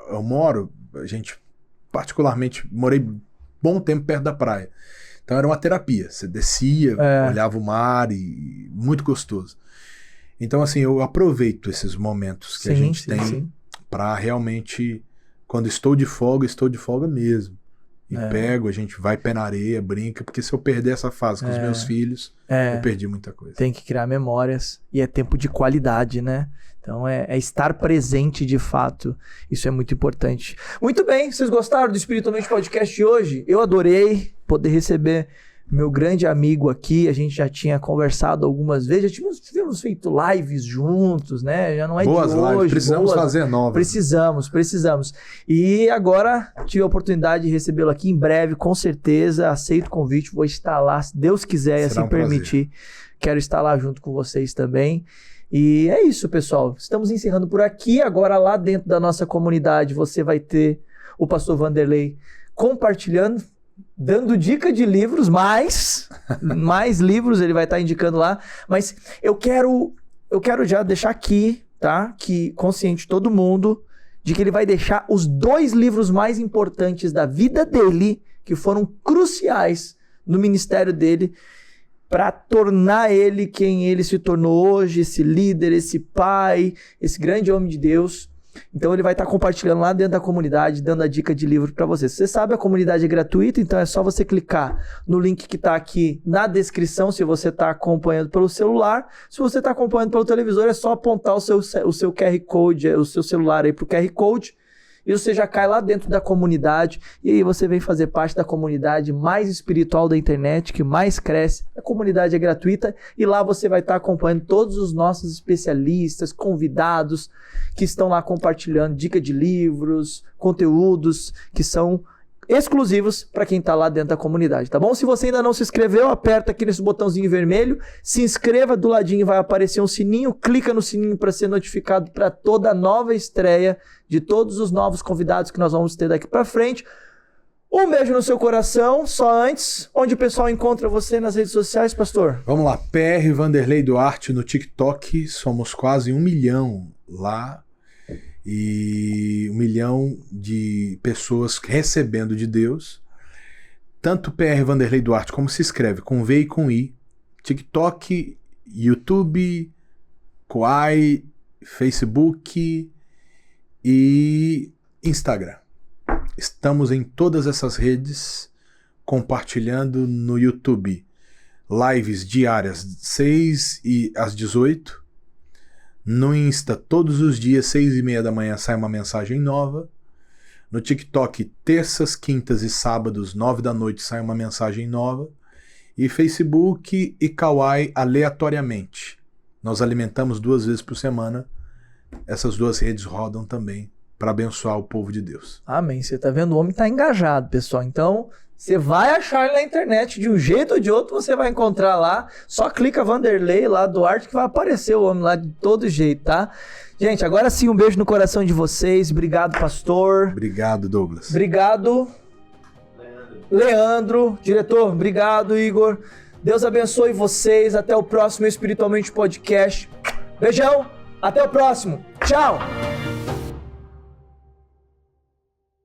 eu moro, a gente, particularmente, morei bom tempo perto da praia. Então, era uma terapia. Você descia, olhava o mar e muito gostoso. Então, assim, eu aproveito esses momentos que a gente tem para realmente, quando estou de folga mesmo. E pego, a gente vai pé na areia, brinca, porque se eu perder essa fase com os meus filhos, eu perdi muita coisa. Tem que criar memórias e é tempo de qualidade, né? Então é estar presente de fato. Isso é muito importante. Muito bem, vocês gostaram do Espiritualmente Podcast de hoje? Eu adorei poder receber meu grande amigo aqui. A gente já tinha conversado algumas vezes, já tínhamos feito lives juntos, né? Já não é boas de hoje. Lives, precisamos fazer novas. Precisamos. E agora tive a oportunidade de recebê-lo aqui em breve, com certeza. Aceito o convite, vou estar lá, se Deus quiser e assim permitir. Quero estar lá junto com vocês também. E é isso, pessoal. Estamos encerrando por aqui. Agora, lá dentro da nossa comunidade, você vai ter o pastor Vanderlei compartilhando, dando dica de livros, mais livros ele vai estar indicando lá. Mas eu quero já deixar aqui, tá? Que consciente todo mundo de que ele vai deixar os 2 livros mais importantes da vida dele, que foram cruciais no ministério dele, para tornar ele quem ele se tornou hoje, esse líder, esse pai, esse grande homem de Deus. Então ele vai estar compartilhando lá dentro da comunidade, dando a dica de livro para você. Você sabe, a comunidade é gratuita, então é só você clicar no link que está aqui na descrição, se você está acompanhando pelo celular. Se você está acompanhando pelo televisor, é só apontar o seu QR Code, o seu celular aí para o QR Code, e você já cai lá dentro da comunidade, e aí você vem fazer parte da comunidade mais espiritual da internet, que mais cresce. A comunidade é gratuita, e lá você vai estar acompanhando todos os nossos especialistas, convidados, que estão lá compartilhando dica de livros, conteúdos que são exclusivos para quem está lá dentro da comunidade, tá bom? Se você ainda não se inscreveu, aperta aqui nesse botãozinho vermelho, se inscreva, do ladinho vai aparecer um sininho, clica no sininho para ser notificado para toda nova estreia de todos os novos convidados que nós vamos ter daqui para frente. Um beijo no seu coração. Só antes, onde o pessoal encontra você nas redes sociais, pastor? Vamos lá, PR Vanderlei Duarte no TikTok, somos quase 1 milhão lá. E 1 milhão de pessoas recebendo de Deus. Tanto PR Vanderlei Duarte, como se escreve com V e com I, TikTok, YouTube, Quai, Facebook e Instagram. Estamos em todas essas redes, compartilhando no YouTube lives diárias 6 e às 18. No Insta, todos os dias, 6h30 da manhã, sai uma mensagem nova. No TikTok, terças, quintas e sábados, 9 da noite, sai uma mensagem nova. E Facebook e Kawaii, aleatoriamente. Nós alimentamos 2 vezes por semana. Essas 2 redes rodam também para abençoar o povo de Deus. Amém. Você tá vendo? O homem tá engajado, pessoal. Então, você vai achar ele na internet, de um jeito ou de outro, você vai encontrar lá. Só clica Vanderlei lá, Duarte, que vai aparecer o homem lá de todo jeito, tá? Gente, agora sim, um beijo no coração de vocês. Obrigado, pastor. Obrigado, Douglas. Obrigado, Leandro. Diretor, obrigado, Igor. Deus abençoe vocês. Até o próximo Espiritualmente Podcast. Beijão. Até o próximo. Tchau.